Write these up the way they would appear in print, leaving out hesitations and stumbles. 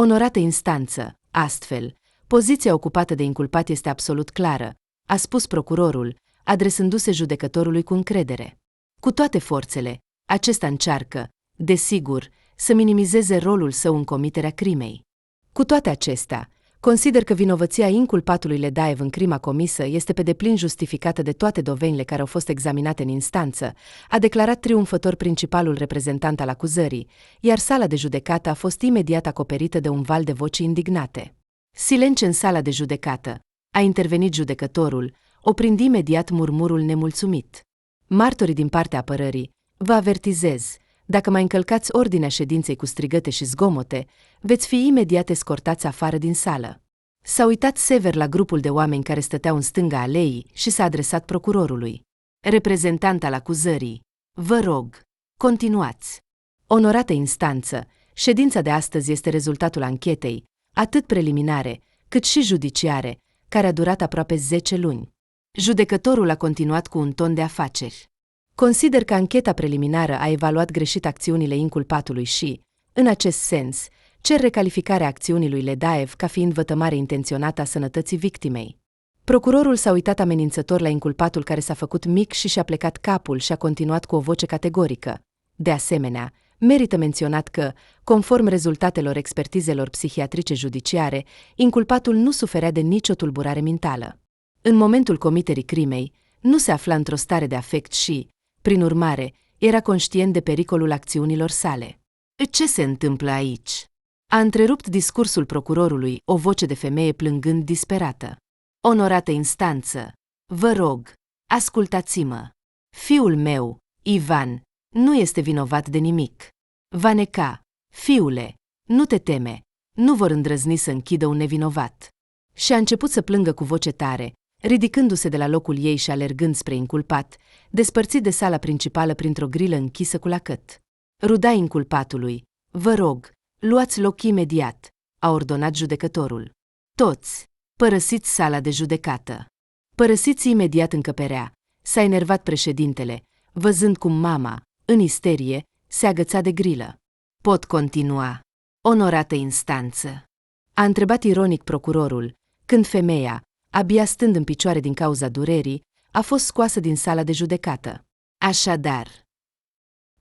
Onorată instanță, astfel, poziția ocupată de inculpat este absolut clară, a spus procurorul, adresându-se judecătorului cu încredere. Cu toate forțele, acesta încearcă, desigur, să minimizeze rolul său în comiterea crimei. Cu toate acestea, consider că vinovăția inculpatului Ledaev în crima comisă este pe deplin justificată de toate dovezile care au fost examinate în instanță, a declarat triumfător principalul reprezentant al acuzării, iar sala de judecată a fost imediat acoperită de un val de voci indignate. Silențiu în sala de judecată. A intervenit judecătorul, oprind imediat murmurul nemulțumit. Martorii din partea apărării, vă avertizez, dacă mai încălcați ordinea ședinței cu strigăte și zgomote, veți fi imediat escortați afară din sală. S-a uitat sever la grupul de oameni care stăteau în stânga aleii și s-a adresat procurorului. Reprezentant al acuzării, vă rog, continuați. Onorată instanță, ședința de astăzi este rezultatul anchetei, atât preliminare, cât și judiciare, care a durat aproape 10 luni. Judecătorul a continuat cu un ton de afaceri. Consider că ancheta preliminară a evaluat greșit acțiunile inculpatului și, în acest sens, cer recalificarea acțiunii lui Ledaev ca fiind vătămare intenționată a sănătății victimei. Procurorul s-a uitat amenințător la inculpatul care s-a făcut mic și și-a plecat capul și a continuat cu o voce categorică. De asemenea, merită menționat că, conform rezultatelor expertizelor psihiatrice judiciare, inculpatul nu suferea de nicio tulburare mentală. În momentul comiterii crimei, nu se afla într-o stare de afect și, prin urmare, era conștient de pericolul acțiunilor sale. Ce se întâmplă aici? A întrerupt discursul procurorului o voce de femeie plângând disperată. Onorată instanță, vă rog, ascultați-mă. Fiul meu, Ivan, nu este vinovat de nimic. Vaneca, fiule, nu te teme, nu vor îndrăzni să închidă un nevinovat. Și a început să plângă cu voce tare, ridicându-se de la locul ei și alergând spre inculpat, despărțit de sala principală printr-o grilă închisă cu lacăt. Ruda inculpatului, vă rog, luați loc imediat, a ordonat judecătorul. Toți, părăsiți sala de judecată. Părăsiți imediat încăperea, s-a enervat președintele, văzând cum mama, în isterie, se agăța de grilă. Pot continua, onorată instanță? A întrebat ironic procurorul, când femeia, abia stând în picioare din cauza durerii, a fost scoasă din sala de judecată. Așadar,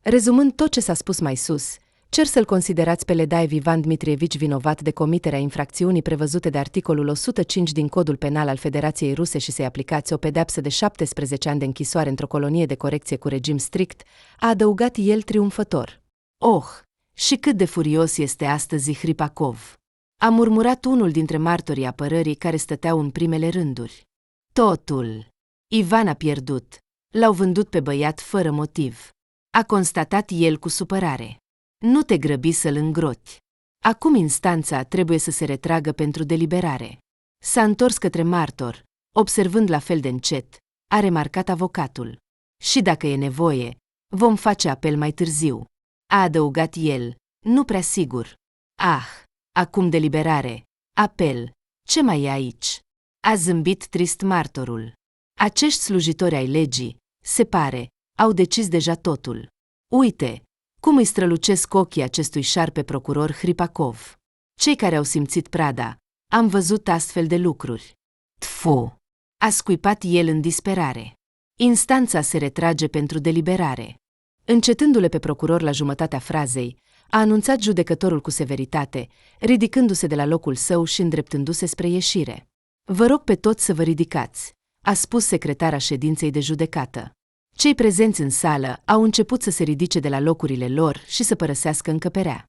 rezumând tot ce s-a spus mai sus, cer să-l considerați pe Ledaev Ivan Dmitrievici vinovat de comiterea infracțiunii prevăzute de articolul 105 din Codul Penal al Federației Ruse și să-i aplicați o pedeapsă de 17 ani de închisoare într-o colonie de corecție cu regim strict, a adăugat el triumfător. Oh, și cât de furios este astăzi Hripakov! A murmurat unul dintre martorii apărării care stăteau în primele rânduri. Totul. Ivan a pierdut. L-au vândut pe băiat fără motiv. A constatat el cu supărare. Nu te grăbi să-l îngroți. Acum instanța trebuie să se retragă pentru deliberare. S-a întors către martor, observând la fel de încet, a remarcat avocatul. Și dacă e nevoie, vom face apel mai târziu. A adăugat el, nu prea sigur. Ah, acum deliberare, apel, ce mai e aici? A zâmbit trist martorul. Acești slujitori ai legii, se pare, au decis deja totul. Uite, cum îi strălucesc ochii acestui șarpe procuror Hripakov. Cei care au simțit prada, am văzut astfel de lucruri. Tfu! A scuipat el în disperare. Instanța se retrage pentru deliberare. Încetându-le pe procuror la jumătatea frazei, a anunțat judecătorul cu severitate, ridicându-se de la locul său și îndreptându-se spre ieșire. Vă rog pe toți să vă ridicați, a spus secretara ședinței de judecată. Cei prezenți în sală au început să se ridice de la locurile lor și să părăsească încăperea.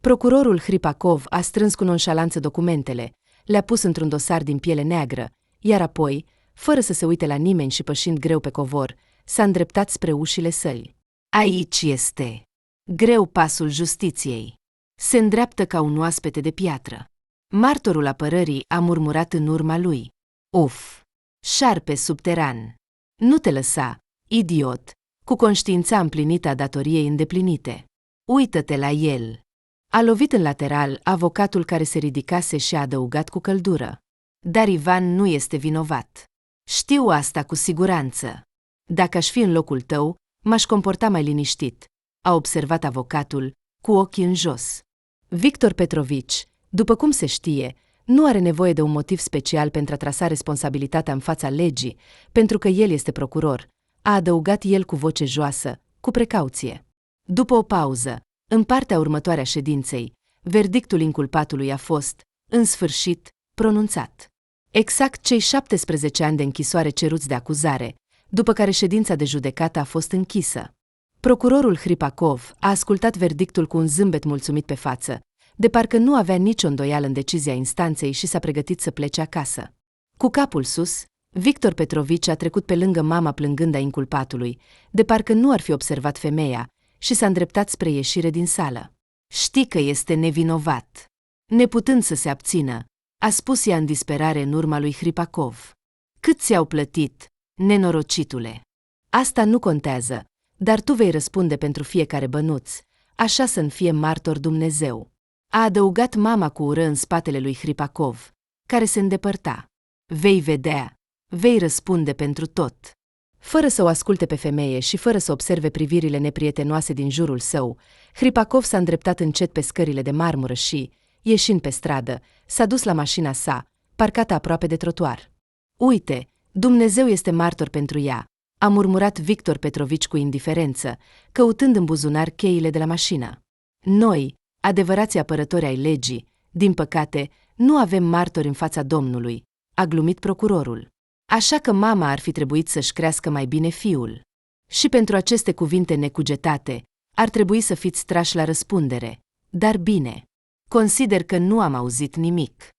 Procurorul Hripakov a strâns cu nonșalanță documentele, le-a pus într-un dosar din piele neagră, iar apoi, fără să se uite la nimeni și pășind greu pe covor, s-a îndreptat spre ușile săli. Aici este. Greu pasul justiției. Se îndreaptă ca un oaspete de piatră. Martorul apărării a murmurat în urma lui. Uf! Șarpe subteran! Nu te lăsa, idiot, cu conștiința împlinită a datoriei îndeplinite. Uită-te la el! A lovit în lateral avocatul care se ridicase și a adăugat cu căldură. Dar Ivan nu este vinovat. Știu asta cu siguranță. Dacă aș fi în locul tău, m-aș comporta mai liniștit, a observat avocatul, cu ochii în jos. Victor Petrovici, După cum se știe, nu are nevoie de un motiv special pentru a trasa responsabilitatea în fața legii, pentru că el este procuror, a adăugat el cu voce joasă, cu precauție. După o pauză, în partea următoare a ședinței, verdictul inculpatului a fost, în sfârșit, pronunțat. Exact cei 17 ani de închisoare ceruți de acuzare, după care ședința de judecată a fost închisă. Procurorul Hripakov a ascultat verdictul cu un zâmbet mulțumit pe față, de parcă nu avea nicio îndoială în decizia instanței și s-a pregătit să plece acasă. Cu capul sus, Victor Petrovici a trecut pe lângă mama plângând a inculpatului, de parcă nu ar fi observat femeia, și s-a îndreptat spre ieșire din sală. Știi că este nevinovat. Neputând să se abțină, a spus ea în disperare în urma lui Hripakov. Cât ți-au plătit, nenorocitule? Asta nu contează, dar tu vei răspunde pentru fiecare bănuț, așa să-mi fie martor Dumnezeu. A adăugat mama cu ură în spatele lui Hripakov, care se îndepărta. Vei vedea, vei răspunde pentru tot. Fără să o asculte pe femeie și fără să observe privirile neprietenoase din jurul său, Hripakov s-a îndreptat încet pe scările de marmură și, ieșind pe stradă, s-a dus la mașina sa, parcată aproape de trotuar. Uite, Dumnezeu este martor pentru ea, a murmurat Victor Petrovici cu indiferență, căutând în buzunar cheile de la mașină. Noi, adevărații apărători ai legii, din păcate, nu avem martori în fața Domnului, a glumit procurorul. Așa că mama ar fi trebuit să-și crească mai bine fiul. Și pentru aceste cuvinte necugetate, ar trebui să fiți trași la răspundere. Dar bine, consider că nu am auzit nimic.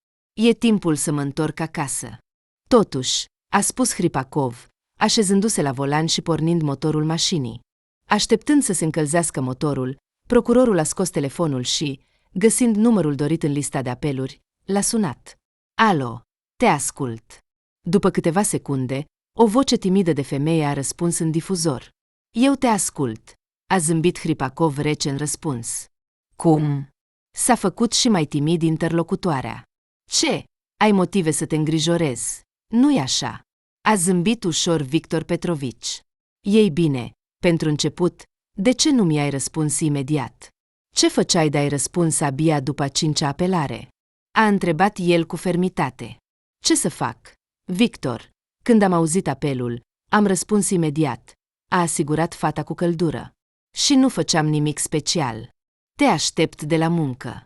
E timpul să mă întorc acasă. Totuși, a spus Hripakov, așezându-se la volan și pornind motorul mașinii. Așteptând să se încălzească motorul, procurorul a scos telefonul și, găsind numărul dorit în lista de apeluri, l-a sunat. Alo, te ascult. După câteva secunde, o voce timidă de femeie a răspuns în difuzor. Eu te ascult, a zâmbit Hripakov rece în răspuns. Cum? S-a făcut și mai timid interlocutoarea. Ce? Ai motive să te îngrijorezi? Nu-i așa? A zâmbit ușor Victor Petrovici. Ei bine, pentru început, de ce nu mi-ai răspuns imediat? Ce făceai de-ai răspuns abia după a 5-a apelare? A întrebat el cu fermitate. Ce să fac? Victor, când am auzit apelul, am răspuns imediat, a asigurat fata cu căldură. Și nu făceam nimic special. Te aștept de la muncă.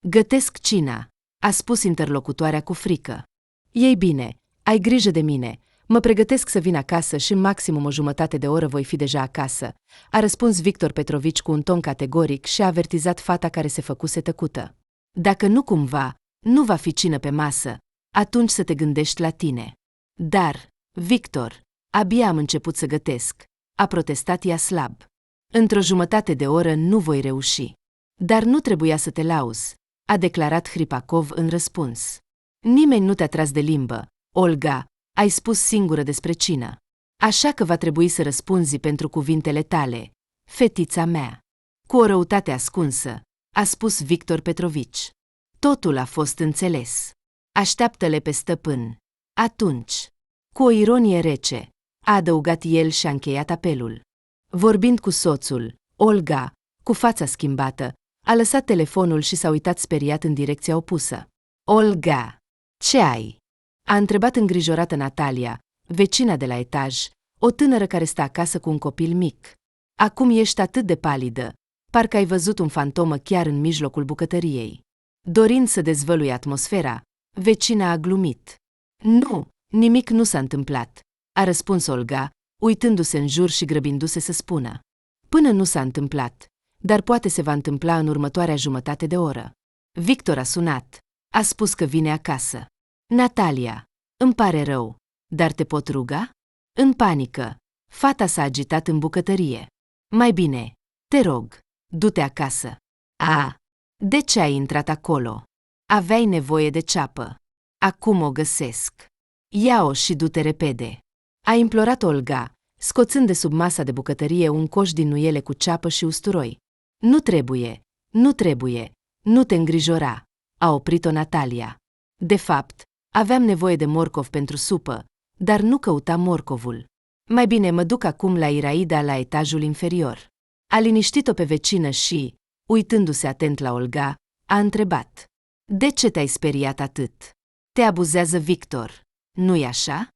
Gătesc cina, a spus interlocutoarea cu frică. Ei bine, ai grijă de mine, mă pregătesc să vin acasă și în maximum o jumătate de oră voi fi deja acasă, a răspuns Victor Petrovici cu un ton categoric și a avertizat fata care se făcuse tăcută. Dacă nu cumva, nu va fi cină pe masă, atunci să te gândești la tine. Dar, Victor, abia am început să gătesc, a protestat ea slab. Într-o jumătate de oră nu voi reuși. Dar nu trebuia să te lauzi, a declarat Hripakov în răspuns. Nimeni nu te-a tras de limbă, Olga, ai spus singură despre cină. Așa că va trebui să răspunzi pentru cuvintele tale, fetița mea. Cu o răutate ascunsă, a spus Victor Petrovici. Totul a fost înțeles. Așteaptă-le pe stăpân. Atunci, cu o ironie rece, a adăugat el și a încheiat apelul. Vorbind cu soțul, Olga, cu fața schimbată, a lăsat telefonul și s-a uitat speriat în direcția opusă. Olga, ce ai? A întrebat îngrijorată Natalia, vecina de la etaj, o tânără care stă acasă cu un copil mic. Acum ești atât de palidă, parcă ai văzut un fantomă chiar în mijlocul bucătăriei. Dorind să dezvăluie atmosfera, vecina a glumit. Nu, nimic nu s-a întâmplat, a răspuns Olga, uitându-se în jur și grăbindu-se să spună. Până nu s-a întâmplat, dar poate se va întâmpla în următoarea jumătate de oră. Victor a sunat, a spus că vine acasă. Natalia, îmi pare rău, dar te pot ruga? În panică, fata s-a agitat în bucătărie. Mai bine, te rog, du-te acasă. De ce ai intrat acolo? Aveai nevoie de ceapă. Acum o găsesc. Ia-o și du-te repede. A implorat Olga, scoțând de sub masa de bucătărie un coș din nuiele cu ceapă și usturoi. Nu trebuie, nu te îngrijora, a oprit-o Natalia. De fapt, aveam nevoie de morcov pentru supă, dar nu căutam morcovul. Mai bine mă duc acum la Iraida la etajul inferior. A liniștit-o pe vecină și, uitându-se atent la Olga, a întrebat. De ce te-ai speriat atât? Te abuzează Victor, nu-i așa?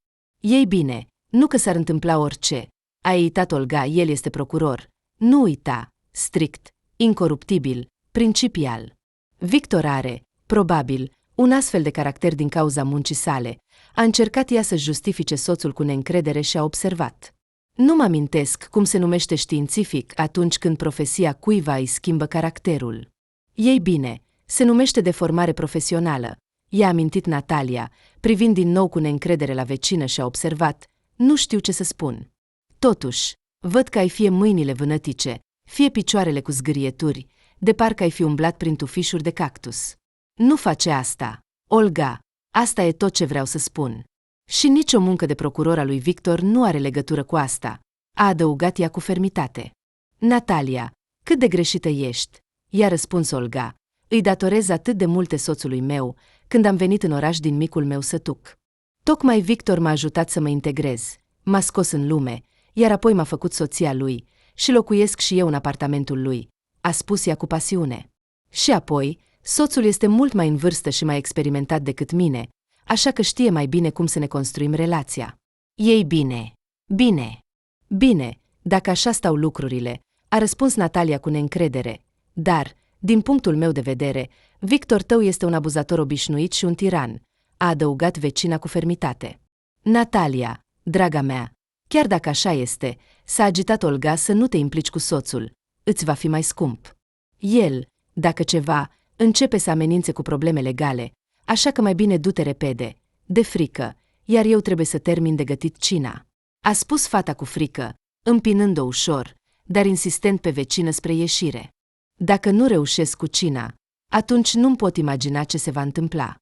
Ei bine, nu că s-ar întâmpla orice. A eitat Olga, el este procuror. Nu uita, strict, incoruptibil, principial. Victor are, probabil, un astfel de caracter din cauza muncii sale. A încercat ea să justifice soțul cu neîncredere și a observat. Nu mă amintesc cum se numește științific atunci când profesia cuiva îi schimbă caracterul. Ei bine, se numește deformare profesională. I-a amintit Natalia, privind din nou cu neîncredere la vecină și a observat, nu știu ce să spun. Totuși, văd că ai fie mâinile vânătice, fie picioarele cu zgârieturi, de parcă ai fi umblat prin tufișuri de cactus. Nu face asta, Olga, asta e tot ce vreau să spun. Și nicio muncă de procuror a lui Victor nu are legătură cu asta, a adăugat ea cu fermitate. Natalia, cât de greșită ești, i-a răspuns Olga, îi datorez atât de multe soțului meu, când am venit în oraș din micul meu sătuc. Tocmai Victor m-a ajutat să mă integrez, m-a scos în lume, iar apoi m-a făcut soția lui și locuiesc și eu în apartamentul lui, a spus ea cu pasiune. Și apoi, soțul este mult mai în vârstă și mai experimentat decât mine, așa că știe mai bine cum să ne construim relația. Ei bine, bine, dacă așa stau lucrurile, a răspuns Natalia cu neîncredere, dar, din punctul meu de vedere, Victor tău este un abuzator obișnuit și un tiran, a adăugat vecina cu fermitate. Natalia, draga mea, chiar dacă așa este, s-a agitat Olga, să nu te implici cu soțul, îți va fi mai scump. El, dacă ceva, începe să amenințe cu probleme legale, așa că mai bine du-te repede, de frică, iar eu trebuie să termin de gătit cina. A spus fata cu frică, împinând-o ușor, dar insistent pe vecină spre ieșire. Dacă nu reușesc cu cina, atunci nu-mi pot imagina ce se va întâmpla.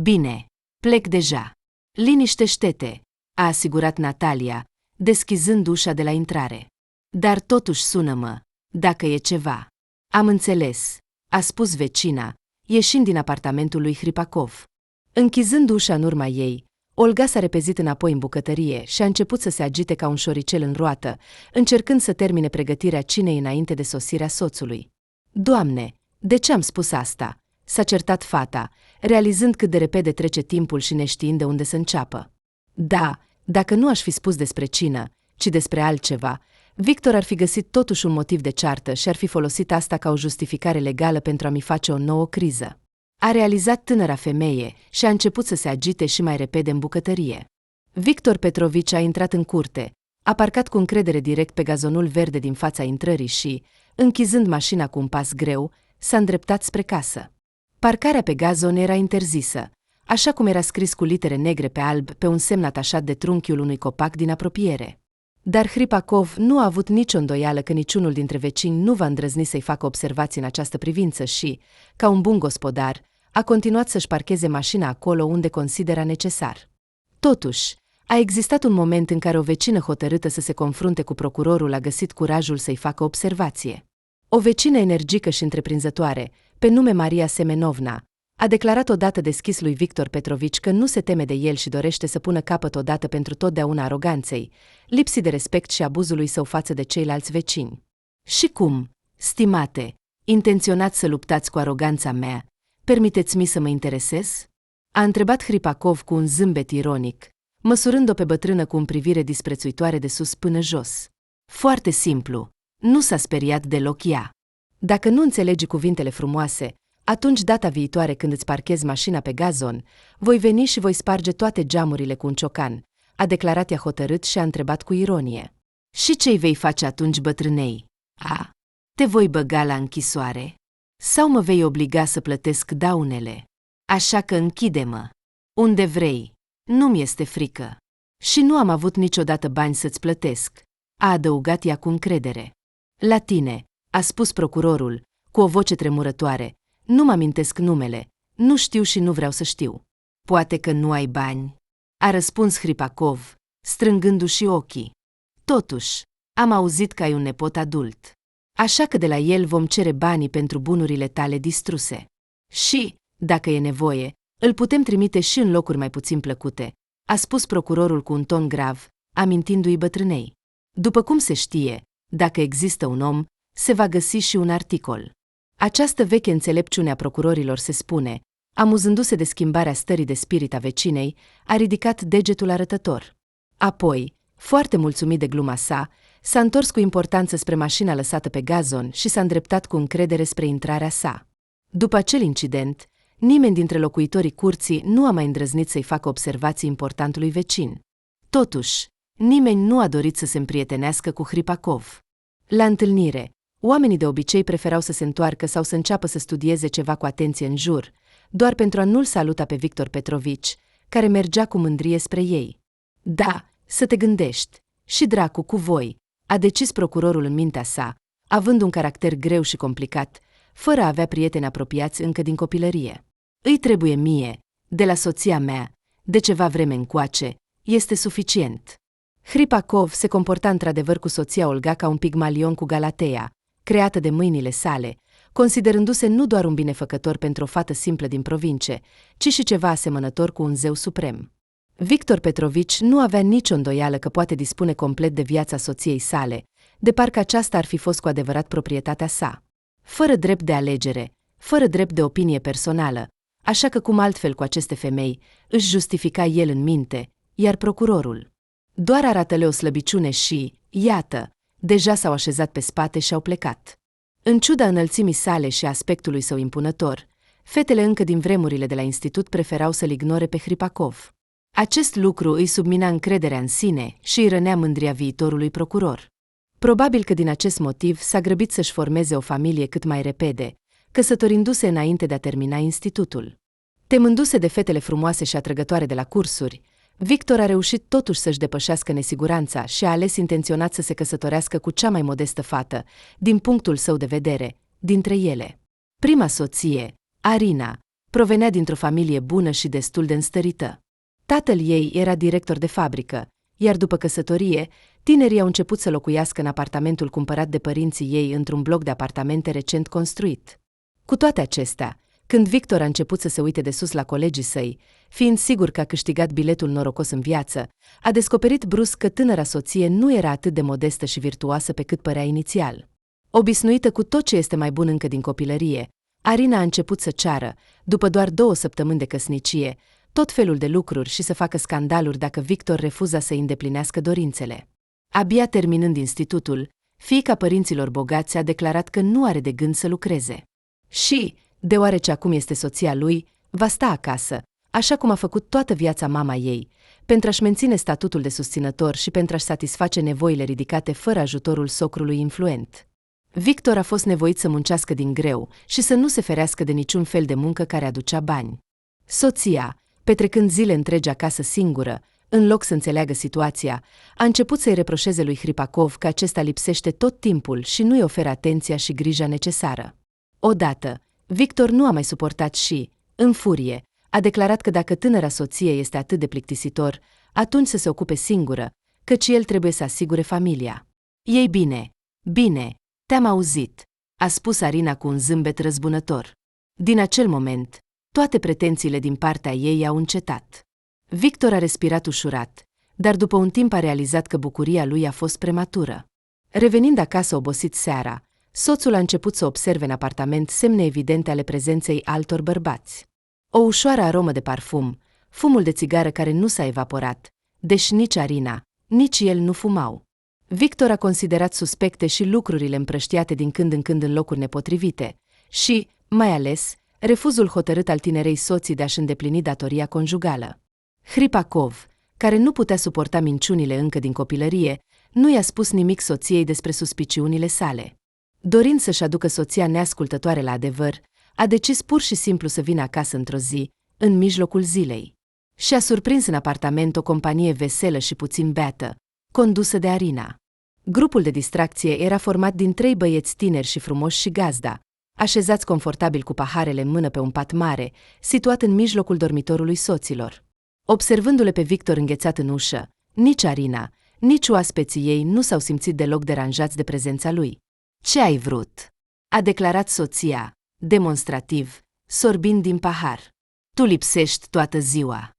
Bine, plec deja. Liniștește-te, a asigurat Natalia, deschizând ușa de la intrare. Dar totuși sună-mă, dacă e ceva. Am înțeles, a spus vecina, ieșind din apartamentul lui Hripakov. Închizând ușa în urma ei, Olga s-a repezit înapoi în bucătărie și a început să se agite ca un șoricel în roată, încercând să termine pregătirea cinei înainte de sosirea soțului. Doamne, de ce am spus asta? S-a certat fata, realizând cât de repede trece timpul și neștiind de unde să înceapă. Da, dacă nu aș fi spus despre cină, ci despre altceva, Victor ar fi găsit totuși un motiv de ceartă și ar fi folosit asta ca o justificare legală pentru a-mi face o nouă criză. A realizat tânăra femeie și a început să se agite și mai repede în bucătărie. Victor Petrovici a intrat în curte, a parcat cu încredere direct pe gazonul verde din fața intrării și, închizând mașina cu un pas greu, s-a îndreptat spre casă. Parcarea pe gazon era interzisă, așa cum era scris cu litere negre pe alb pe un semn atașat de trunchiul unui copac din apropiere. Dar Hripakov nu a avut nicio îndoială că niciunul dintre vecini nu va îndrăzni să-i facă observații în această privință și, ca un bun gospodar, a continuat să-și parcheze mașina acolo unde considera necesar. Totuși, a existat un moment în care o vecină hotărâtă să se confrunte cu procurorul a găsit curajul să-i facă observație. O vecină energică și întreprinzătoare, pe nume Maria Semenovna, a declarat odată deschis lui Victor Petrovici că nu se teme de el și dorește să pună capăt odată pentru totdeauna aroganței, lipsii de respect și abuzului său față de ceilalți vecini. Și cum, stimate, intenționați să luptați cu aroganța mea, permiteți-mi să mă interesez? A întrebat Hripakov cu un zâmbet ironic, măsurând-o pe bătrână cu o privire disprețuitoare de sus până jos. Foarte simplu, nu s-a speriat deloc ea. Dacă nu înțelegi cuvintele frumoase, atunci data viitoare când îți parchezi mașina pe gazon, voi veni și voi sparge toate geamurile cu un ciocan, a declarat ea hotărât și a întrebat cu ironie. Și ce-i vei face atunci, bătrânei? Te voi băga la închisoare? Sau mă vei obliga să plătesc daunele? Așa că închide-mă. Unde vrei. Nu-mi este frică. Și nu am avut niciodată bani să-ți plătesc, a adăugat ea cu încredere. La tine, a spus procurorul, cu o voce tremurătoare, nu-mi amintesc numele, nu știu și nu vreau să știu. Poate că nu ai bani, a răspuns Hripakov, strângându-și ochii. Totuși, am auzit că ai un nepot adult. Așa că de la el vom cere banii pentru bunurile tale distruse. Și, dacă e nevoie, îl putem trimite și în locuri mai puțin plăcute, a spus procurorul cu un ton grav, amintindu-i bătrânei. După cum se știe, dacă există un om, se va găsi și un articol. Această veche înțelepciune a procurorilor, se spune, amuzându-se de schimbarea stării de spirit a vecinei, a ridicat degetul arătător. Apoi, foarte mulțumit de gluma sa, s-a întors cu importanță spre mașina lăsată pe gazon și s-a îndreptat cu încredere spre intrarea sa. După acel incident, nimeni dintre locuitorii curții nu a mai îndrăznit să-i facă observații importantului vecin. Totuși, nimeni nu a dorit să se împrietenească cu Hripakov. La întâlnire, oamenii de obicei preferau să se întoarcă sau să înceapă să studieze ceva cu atenție în jur, doar pentru a nu-l saluta pe Victor Petrovici, care mergea cu mândrie spre ei. Da, să te gândești, și dracu cu voi, a decis procurorul în mintea sa, având un caracter greu și complicat, fără a avea prieteni apropiați încă din copilărie. Îi trebuie mie, de la soția mea, de ceva vreme încoace, este suficient. Hripakov se comporta într-adevăr cu soția Olga ca un pigmalion cu Galatea, creată de mâinile sale, considerându-se nu doar un binefăcător pentru o fată simplă din provincie, ci și ceva asemănător cu un zeu suprem. Victor Petrovici nu avea nicio îndoială că poate dispune complet de viața soției sale, de parcă aceasta ar fi fost cu adevărat proprietatea sa. Fără drept de alegere, fără drept de opinie personală, așa că cum altfel cu aceste femei, își justifica el în minte, iar procurorul doar arată-le o slăbiciune și, iată, deja s-au așezat pe spate și au plecat. În ciuda înălțimii sale și aspectului său impunător, fetele încă din vremurile de la institut preferau să-l ignore pe Hripakov. Acest lucru îi submina încrederea în sine și îi rănea mândria viitorului procuror. Probabil că din acest motiv s-a grăbit să-și formeze o familie cât mai repede, căsătorindu-se înainte de a termina institutul. Temându-se de fetele frumoase și atrăgătoare de la cursuri, Victor a reușit totuși să-și depășească nesiguranța și a ales intenționat să se căsătorească cu cea mai modestă fată, din punctul său de vedere, dintre ele. Prima soție, Arina, provenea dintr-o familie bună și destul de înstărită. Tatăl ei era director de fabrică, iar după căsătorie, tinerii au început să locuiască în apartamentul cumpărat de părinții ei într-un bloc de apartamente recent construit. Cu toate acestea, când Victor a început să se uite de sus la colegii săi, fiind sigur că a câștigat biletul norocos în viață, a descoperit brusc că tânăra soție nu era atât de modestă și virtuoasă pe cât părea inițial. Obișnuită cu tot ce este mai bun încă din copilărie, Arina a început să ceară, după doar 2 săptămâni de căsnicie, tot felul de lucruri și să facă scandaluri dacă Victor refuza să-i îndeplinească dorințele. Abia terminând institutul, fiica părinților bogați a declarat că nu are de gând să lucreze. Și, deoarece acum este soția lui, va sta acasă, așa cum a făcut toată viața mama ei, pentru a-și menține statutul de susținător și pentru a-și satisface nevoile ridicate fără ajutorul socrului influent. Victor a fost nevoit să muncească din greu și să nu se ferească de niciun fel de muncă care aducea bani. Soția, petrecând zile întregi acasă singură, în loc să înțeleagă situația, a început să-i reproșeze lui Hripakov că acesta lipsește tot timpul și nu-i oferă atenția și grija necesară. Odată, Victor nu a mai suportat și, în furie, a declarat că dacă tânăra soție este atât de plictisitor, atunci să se ocupe singură, căci el trebuie să asigure familia. Ei bine, te-am auzit, a spus Arina cu un zâmbet răzbunător. Din acel moment, toate pretențiile din partea ei au încetat. Victor a respirat ușurat, dar după un timp a realizat că bucuria lui a fost prematură. Revenind acasă obosit seara, soțul a început să observe în apartament semne evidente ale prezenței altor bărbați. O ușoară aromă de parfum, fumul de țigară care nu s-a evaporat, deși nici Arina, nici el nu fumau. Victor a considerat suspecte și lucrurile împrăștiate din când în când în locuri nepotrivite și, mai ales, refuzul hotărât al tinerei soții de a-și îndeplini datoria conjugală. Hripakov, care nu putea suporta minciunile încă din copilărie, nu i-a spus nimic soției despre suspiciunile sale. Dorind să-și aducă soția neascultătoare la adevăr, a decis pur și simplu să vină acasă într-o zi, în mijlocul zilei. Și a surprins în apartament o companie veselă și puțin beată, condusă de Arina. Grupul de distracție era format din 3 băieți tineri și frumoși și gazda, așezați confortabil cu paharele în mână pe un pat mare, situat în mijlocul dormitorului soților. Observându-le pe Victor înghețat în ușă, nici Arina, nici oaspeții ei nu s-au simțit deloc deranjați de prezența lui. "Ce ai vrut?" a declarat soția, demonstrativ, sorbind din pahar. "Tu lipsești toată ziua.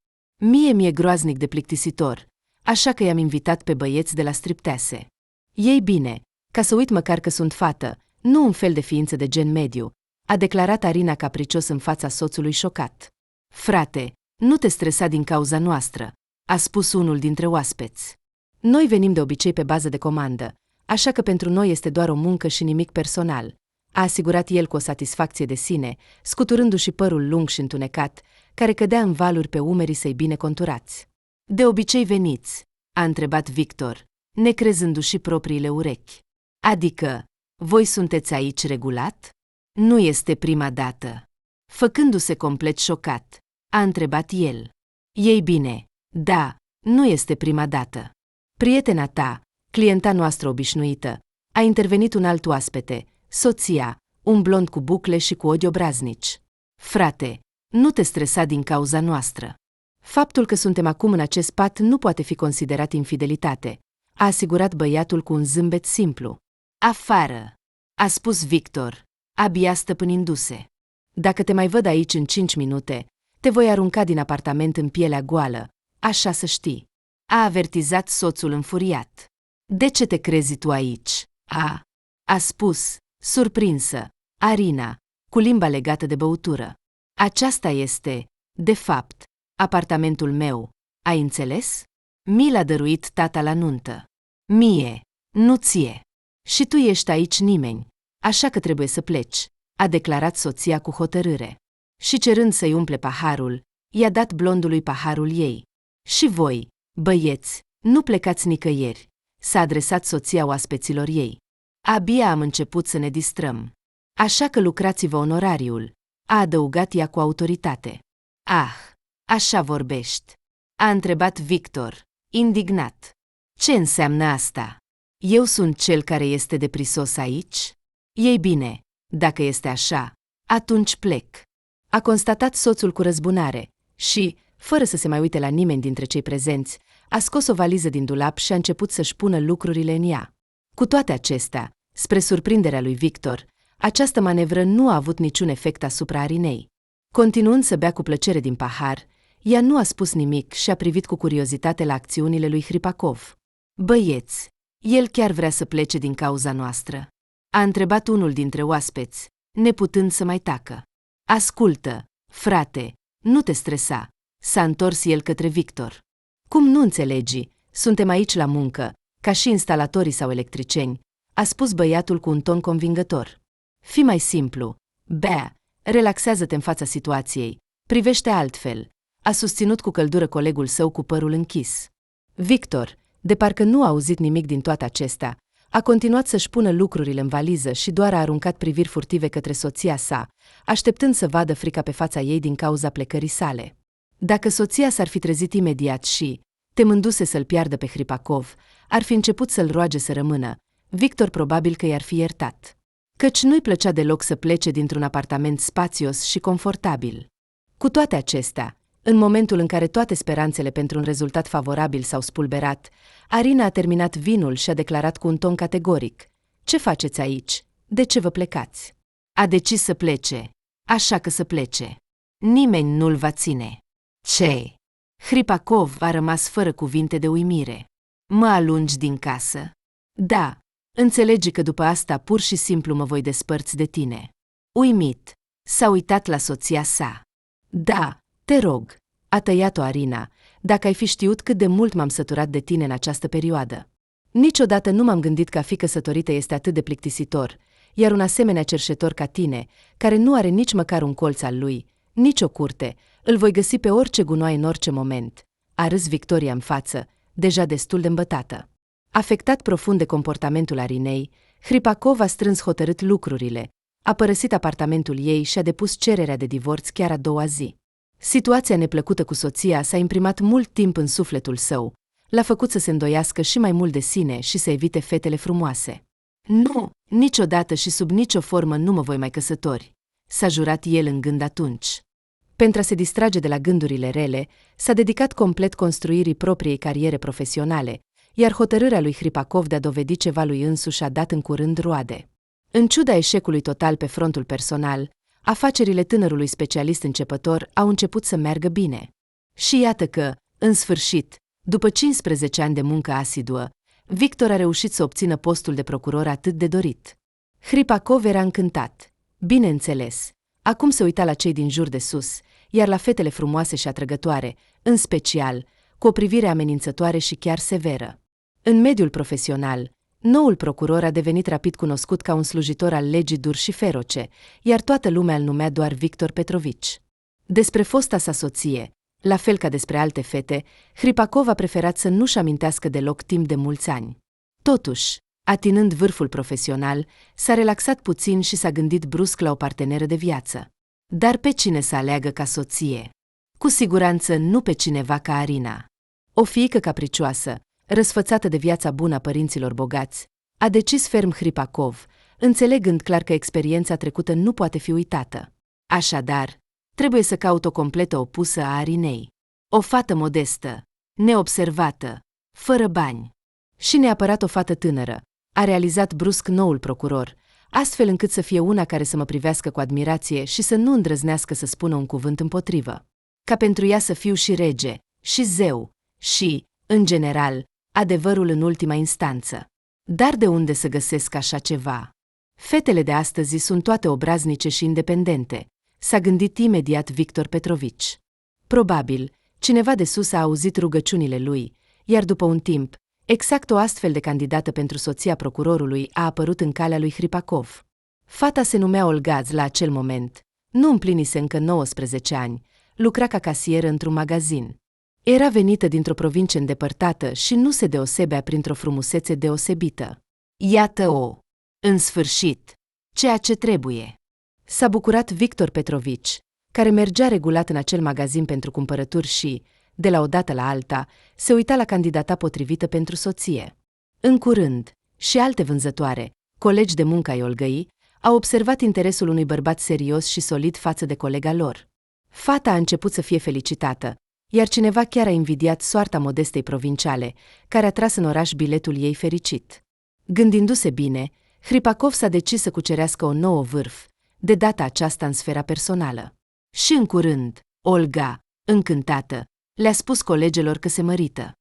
Mi-e groaznic de plictisitor, așa că i-am invitat pe băieți de la striptease. Ei bine, ca să uit măcar că sunt fată, nu un fel de ființă de gen mediu, a declarat Arina capricios în fața soțului șocat. Frate, nu te stresa din cauza noastră, a spus unul dintre oaspeți. Noi venim de obicei pe bază de comandă, așa că pentru noi este doar o muncă și nimic personal, a asigurat el cu o satisfacție de sine, scuturându-și părul lung și întunecat, care cădea în valuri pe umerii săi bine conturați. De obicei veniți, a întrebat Victor, necrezându-și propriile urechi. Adică, voi sunteți aici regulat? Nu este prima dată. Făcându-se complet șocat, a întrebat el. Ei bine, da, nu este prima dată. Prietena ta, clienta noastră obișnuită, a intervenit un alt oaspete, soția, un blond cu bucle și cu ochi obraznici. Frate, nu te stresa din cauza noastră. Faptul că suntem acum în acest pat nu poate fi considerat infidelitate, a asigurat băiatul cu un zâmbet simplu. Afară, a spus Victor, abia stăpânindu-se. Dacă te mai văd aici în 5 minute, te voi arunca din apartament în pielea goală, așa să știi, a avertizat soțul înfuriat. De ce te crezi tu aici? A spus, surprinsă, Arina, cu limba legată de băutură. Aceasta este, de fapt, apartamentul meu, ai înțeles? Mi l-a dăruit tata la nuntă. Mie, nu ție. Și tu ești aici nimeni, așa că trebuie să pleci, a declarat soția cu hotărâre. Și cerând să-i umple paharul, i-a dat blondului paharul ei. Și voi, băieți, nu plecați nicăieri, s-a adresat soția oaspeților ei. Abia am început să ne distrăm. Așa că lucrați-vă onorariul, a adăugat ea cu autoritate. Ah, așa vorbești, a întrebat Victor, indignat. Ce înseamnă asta? Eu sunt cel care este de prisos aici? Ei bine, dacă este așa, atunci plec, a constatat soțul cu răzbunare și, fără să se mai uite la nimeni dintre cei prezenți, a scos o valiză din dulap și a început să-și pună lucrurile în ea. Cu toate acestea, spre surprinderea lui Victor, această manevră nu a avut niciun efect asupra Arinei. Continuând să bea cu plăcere din pahar, ea nu a spus nimic și a privit cu curiozitate la acțiunile lui Hripakov. Băieți, el chiar vrea să plece din cauza noastră? A întrebat unul dintre oaspeți, neputând să mai tacă. Ascultă, frate, nu te stresa, s-a întors el către Victor. Cum nu înțelegi, suntem aici la muncă, ca și instalatorii sau electricieni, a spus băiatul cu un ton convingător. Fii mai simplu, bea, relaxează-te în fața situației, privește altfel, a susținut cu căldură colegul său cu părul închis. Victor, de parcă nu a auzit nimic din toate acestea, a continuat să-și pună lucrurile în valiză și doar a aruncat priviri furtive către soția sa, așteptând să vadă frica pe fața ei din cauza plecării sale. Dacă soția s-ar fi trezit imediat și, temându-se să-l piardă pe Hripakov, ar fi început să-l roage să rămână, Victor probabil că i-ar fi iertat. Căci nu-i plăcea deloc să plece dintr-un apartament spațios și confortabil. Cu toate acestea, în momentul în care toate speranțele pentru un rezultat favorabil s-au spulberat, Arina a terminat vinul și a declarat cu un ton categoric: Ce faceți aici? De ce vă plecați? A decis să plece, așa că să plece. Nimeni nu-l va ține. Ce? Hripakov a rămas fără cuvinte de uimire. Mă alungi din casă? Da, înțelegi că după asta pur și simplu mă voi despărți de tine. Uimit, s-a uitat la soția sa. Da, te rog, a tăiat-o Arina, dacă ai fi știut cât de mult m-am săturat de tine în această perioadă. Niciodată nu m-am gândit că a fi căsătorită este atât de plictisitor, iar un asemenea cerșetor ca tine, care nu are nici măcar un colț al lui, nici o curte, îl voi găsi pe orice gunoaie în orice moment, a râs Victoria în față, deja destul de îmbătată. Afectat profund de comportamentul Arinei, Hripakov a strâns hotărât lucrurile, a părăsit apartamentul ei și a depus cererea de divorț chiar a doua zi. Situația neplăcută cu soția s-a imprimat mult timp în sufletul său, l-a făcut să se îndoiască și mai mult de sine și să evite fetele frumoase. Nu, niciodată și sub nicio formă nu mă voi mai căsători, s-a jurat el în gând atunci. Pentru a se distrage de la gândurile rele, s-a dedicat complet construirii propriei cariere profesionale, iar hotărârea lui Hripakov de a dovedi ceva lui însuși a dat în curând roade. În ciuda eșecului total pe frontul personal, afacerile tânărului specialist începător au început să meargă bine. Și iată că, în sfârșit, după 15 ani de muncă asiduă, Victor a reușit să obțină postul de procuror atât de dorit. Hripakov era încântat. Bineînțeles, acum se uita la cei din jur de sus, iar la fetele frumoase și atrăgătoare, în special, cu o privire amenințătoare și chiar severă. În mediul profesional, noul procuror a devenit rapid cunoscut ca un slujitor al legii dur și feroce, iar toată lumea îl numea doar Victor Petrovici. Despre fosta sa soție, la fel ca despre alte fete, Hripakov a preferat să nu-și amintească deloc timp de mulți ani. Totuși, atinând vârful profesional, s-a relaxat puțin și s-a gândit brusc la o parteneră de viață. Dar pe cine să aleagă ca soție? Cu siguranță nu pe cineva ca Arina. O fiică capricioasă, răsfățată de viața bună a părinților bogați, a decis ferm Hripakov, înțelegând clar că experiența trecută nu poate fi uitată. Așadar, trebuie să caut o completă opusă a Arinei. O fată modestă, neobservată, fără bani. Și neapărat o fată tânără, a realizat brusc noul procuror, astfel încât să fie una care să mă privească cu admirație și să nu îndrăznească să spună un cuvânt împotrivă. Ca pentru ea să fiu și rege, și zeu, și, în general, adevărul în ultima instanță. Dar de unde să găsesc așa ceva? Fetele de astăzi sunt toate obraznice și independente, s-a gândit imediat Victor Petrovici. Probabil, cineva de sus a auzit rugăciunile lui, iar după un timp, exact o astfel de candidată pentru soția procurorului a apărut în calea lui Hripakov. Fata se numea Olga la acel moment, nu împlinise încă 19 ani, lucra ca casieră într-un magazin. Era venită dintr-o provincie îndepărtată și nu se deosebea printr-o frumusețe deosebită. Iată-o! În sfârșit! Ceea ce trebuie! S-a bucurat Victor Petrovici, care mergea regulat în acel magazin pentru cumpărături și, de la o dată la alta, se uita la candidata potrivită pentru soție. În curând, și alte vânzătoare, colegi de muncă ai Olgăi, au observat interesul unui bărbat serios și solid față de colega lor. Fata a început să fie felicitată, iar cineva chiar a invidiat soarta modestei provinciale, care a tras în oraș biletul ei fericit. Gândindu-se bine, Hripakov s-a decis să cucerească o nouă vârf, de data aceasta în sfera personală. Și în curând, Olga, încântată, le-a spus colegelor că se mărită.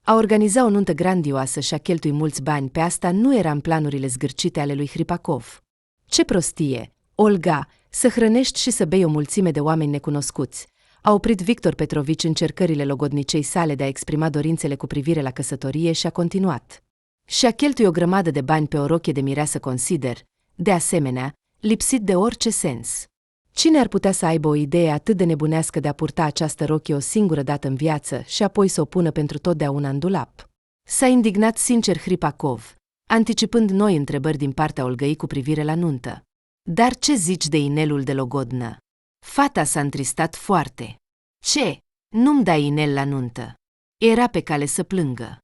A organiza o nuntă grandioasă și a cheltui mulți bani pe asta nu era în planurile zgârcite ale lui Hripakov. Ce prostie, Olga, să hrănești și să bei o mulțime de oameni necunoscuți, a oprit Victor Petrovici încercările logodnicei sale de a exprima dorințele cu privire la căsătorie și a continuat. Și a cheltui o grămadă de bani pe o rochie de mireasă consider, de asemenea, lipsit de orice sens. Cine ar putea să aibă o idee atât de nebunească de a purta această rochie o singură dată în viață și apoi să o pună pentru totdeauna în dulap? S-a indignat sincer Hripakov, anticipând noi întrebări din partea Olgăi cu privire la nuntă. Dar ce zici de inelul de logodnă? Fata s-a întristat foarte. Ce? Nu-mi dai inel la nuntă. Era pe cale să plângă.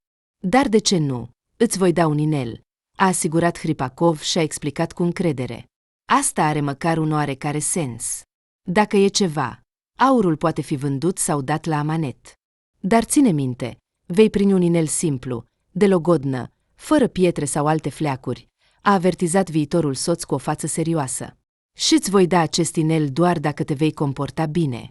Dar de ce nu? Îți voi da un inel, a asigurat Hripakov și a explicat cu încredere. Asta are măcar un oarecare sens. Dacă e ceva, aurul poate fi vândut sau dat la amanet. Dar ține minte, vei primi un inel simplu, de logodnă, fără pietre sau alte fleacuri, a avertizat viitorul soț cu o față serioasă. Și-ți voi da acest inel doar dacă te vei comporta bine.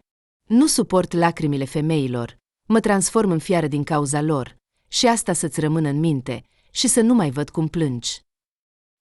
Nu suport lacrimile femeilor, mă transform în fiară din cauza lor, și asta să-ți rămână în minte și să nu mai văd cum plângi.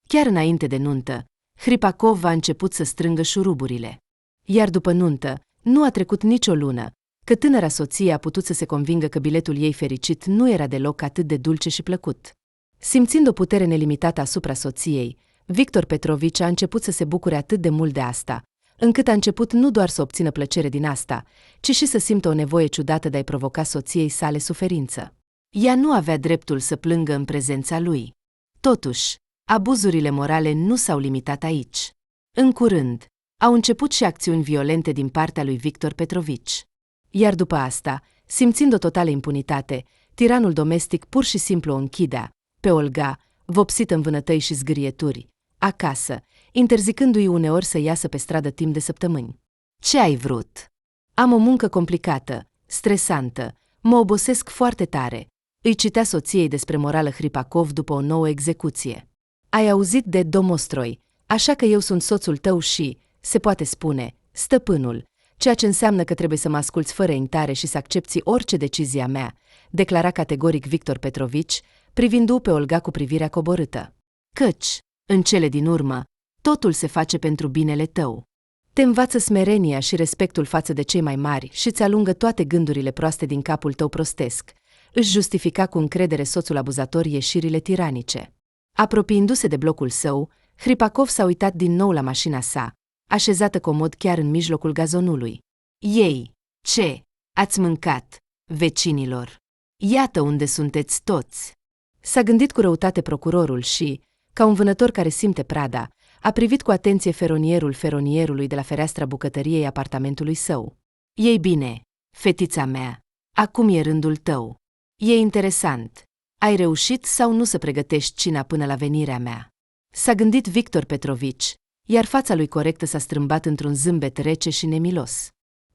Chiar înainte de nuntă, Hripakov a început să strângă șuruburile. Iar după nuntă, nu a trecut nicio lună, că tânăra soție a putut să se convingă că biletul ei fericit nu era deloc atât de dulce și plăcut. Simțind o putere nelimitată asupra soției, Victor Petrovici a început să se bucure atât de mult de asta, încât a început nu doar să obțină plăcere din asta, ci și să simtă o nevoie ciudată de a-i provoca soției sale suferință. Ea nu avea dreptul să plângă în prezența lui. Totuși, abuzurile morale nu s-au limitat aici. În curând, au început și acțiuni violente din partea lui Victor Petrovici. Iar după asta, simțind o totală impunitate, tiranul domestic pur și simplu o închidea, pe Olga, vopsită în vânătăi și zgârieturi, acasă, interzicându-i uneori să iasă pe stradă timp de săptămâni. Ce ai vrut? Am o muncă complicată, stresantă, mă obosesc foarte tare, îi citea soției despre morală Hripakov după o nouă execuție. Ai auzit de Domostroi, așa că eu sunt soțul tău și, se poate spune, stăpânul, ceea ce înseamnă că trebuie să mă asculți fără intare și să accepți orice decizie a mea, declara categoric Victor Petrovici, privindu-o pe Olga cu privirea coborâtă. Căci, în cele din urmă, Totul se face pentru binele tău. Te învață smerenia și respectul față de cei mai mari și îți alungă toate gândurile proaste din capul tău prostesc. Își justifica cu încredere soțul abuzator ieșirile tiranice. Apropiindu-se de blocul său, Hripakov s-a uitat din nou la mașina sa, așezată comod chiar în mijlocul gazonului. Ei, ce? Ați mâncat, vecinilor? Iată unde sunteți toți. S-a gândit cu răutate procurorul și, ca un vânător care simte prada, a privit cu atenție feronierului de la fereastra bucătăriei apartamentului său. Ei bine, fetița mea, acum e rândul tău. E interesant. Ai reușit sau nu să pregătești cina până la venirea mea? S-a gândit Victor Petrovici, iar fața lui corectă s-a strâmbat într-un zâmbet rece și nemilos.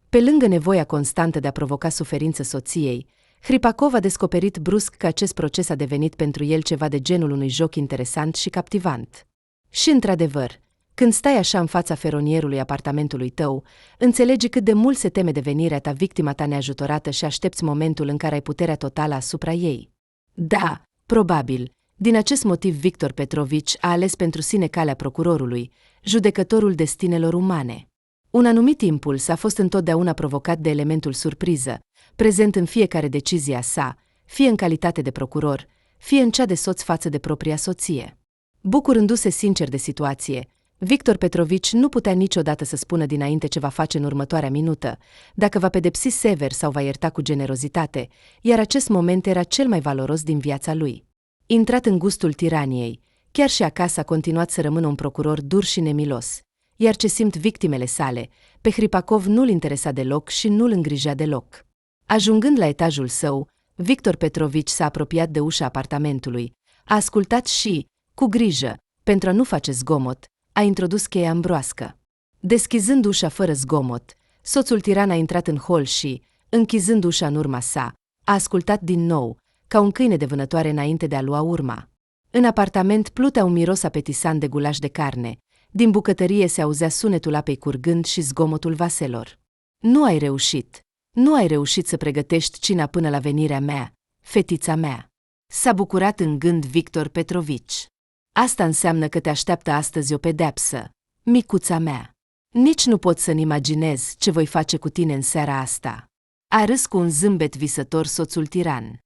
Pe lângă nevoia constantă de a provoca suferință soției, Hripakov a descoperit brusc că acest proces a devenit pentru el ceva de genul unui joc interesant și captivant. Și într-adevăr, când stai așa în fața feronierului apartamentului tău, înțelegi cât de mult se teme de venirea ta victima ta neajutorată și aștepți momentul în care ai puterea totală asupra ei. Da, probabil, din acest motiv Victor Petrovici a ales pentru sine calea procurorului, judecătorul destinelor umane. Un anumit impuls a fost întotdeauna provocat de elementul surpriză, prezent în fiecare decizie a sa, fie în calitate de procuror, fie în cea de soț față de propria soție. Bucurându-se sincer de situație, Victor Petrovici nu putea niciodată să spună dinainte ce va face în următoarea minută, dacă va pedepsi sever sau va ierta cu generozitate, iar acest moment era cel mai valoros din viața lui. Intrat în gustul tiraniei, chiar și acasă a continuat să rămână un procuror dur și nemilos, iar ce simt victimele sale, pe Hripakov nu-l interesa deloc și nu-l îngrija deloc. Ajungând la etajul său, Victor Petrovici s-a apropiat de ușa apartamentului, a ascultat și, cu grijă, pentru a nu face zgomot, a introdus cheia în broască. Deschizând ușa fără zgomot, soțul tiran a intrat în hol și, închizând ușa în urma sa, a ascultat din nou, ca un câine de vânătoare înainte de a lua urma. În apartament plutea un miros apetisant de gulaș de carne, din bucătărie se auzea sunetul apei curgând și zgomotul vaselor. Nu ai reușit. Nu ai reușit să pregătești cina până la venirea mea, fetița mea. S-a bucurat în gând Victor Petrovici. Asta înseamnă că te așteaptă astăzi o pedeapsă, micuța mea. Nici nu pot să-mi imaginez ce voi face cu tine în seara asta. A râs cu un zâmbet visător soțul tiran.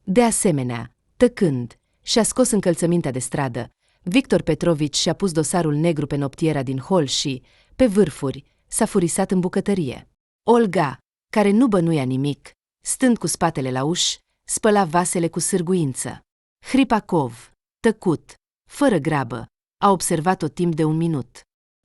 De asemenea, tăcând, și-a scos încălțămintea de stradă, Victor Petrovici și-a pus dosarul negru pe noptiera din hol și, pe vârfuri, s-a furisat în bucătărie. Olga, care nu bănuia nimic, stând cu spatele la uș, spăla vasele cu sârguință. Hripakov, tăcut, fără grabă, a observat-o timp de 1 minut.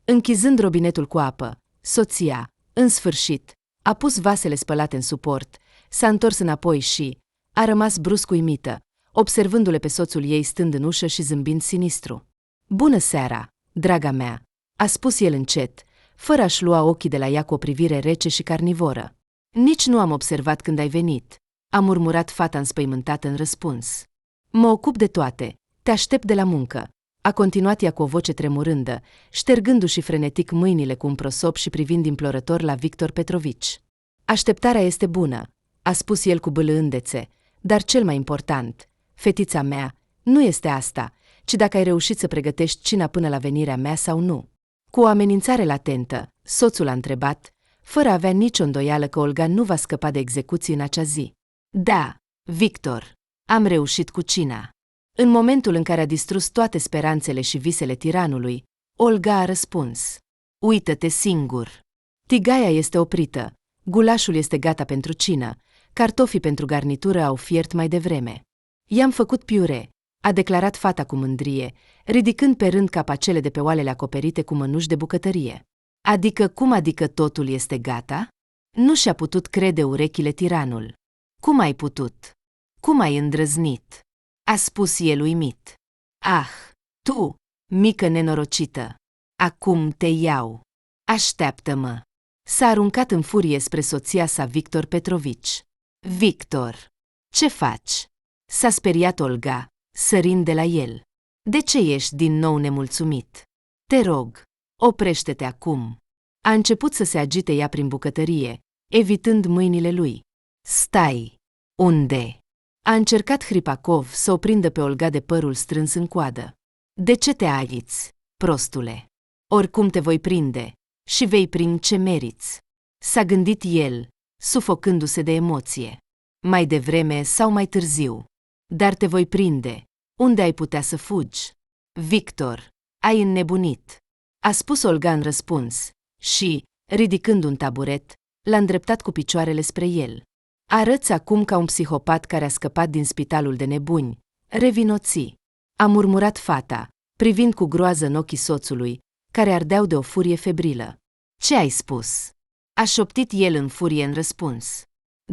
Închizând robinetul cu apă, soția, în sfârșit, a pus vasele spălate în suport, s-a întors înapoi și a rămas brusc uimită, observându-le pe soțul ei stând în ușă și zâmbind sinistru. Bună seara, draga mea, a spus el încet, fără a-și lua ochii de la ea cu o privire rece și carnivoră. Nici nu am observat când ai venit, a murmurat fata înspăimântată în răspuns. Mă ocup de toate, te aștept de la muncă, a continuat ea cu o voce tremurândă, ștergându-și frenetic mâinile cu un prosop și privind implorător la Victor Petrovici. Așteptarea este bună, a spus el cu bâlâândețe, dar cel mai important, fetița mea, nu este asta, ci dacă ai reușit să pregătești cina până la venirea mea sau nu. Cu o amenințare latentă, soțul a întrebat, fără a avea nicio îndoială că Olga nu va scăpa de execuții în acea zi. Da, Victor, am reușit cu cina. În momentul în care a distrus toate speranțele și visele tiranului, Olga a răspuns. Uită-te singur. Tigaia este oprită, gulașul este gata pentru cină, cartofii pentru garnitură au fiert mai devreme. I-am făcut piure, a declarat fata cu mândrie, ridicând pe rând capacele de pe oalele acoperite cu mănuși de bucătărie. Adică cum adică totul este gata? Nu și-a putut crede urechile tiranul. Cum ai putut? Cum ai îndrăznit? A spus el uimit. Ah, tu, mică nenorocită, acum te iau. Așteaptă-mă. S-a aruncat în furie spre soția sa Victor Petrovici. Victor, ce faci? S-a speriat Olga, sărind de la el. De ce ești din nou nemulțumit? Te rog, oprește-te acum. A început să se agite ea prin bucătărie, evitând mâinile lui. Stai! Unde? A încercat Hripakov să o prindă pe Olga de părul strâns în coadă. De ce te agiți, prostule? Oricum te voi prinde și vei prinde ce meriți. S-a gândit el, sufocându-se de emoție. Mai devreme sau mai târziu. Dar te voi prinde. Unde ai putea să fugi? Victor, ai înnebunit. A spus Olga în răspuns și, ridicând un taburet, l-a îndreptat cu picioarele spre el. Arăți acum ca un psihopat care a scăpat din spitalul de nebuni. Revinoții. A murmurat fata, privind cu groază în ochii soțului, care ardeau de o furie febrilă. Ce ai spus? A șoptit el în furie în răspuns.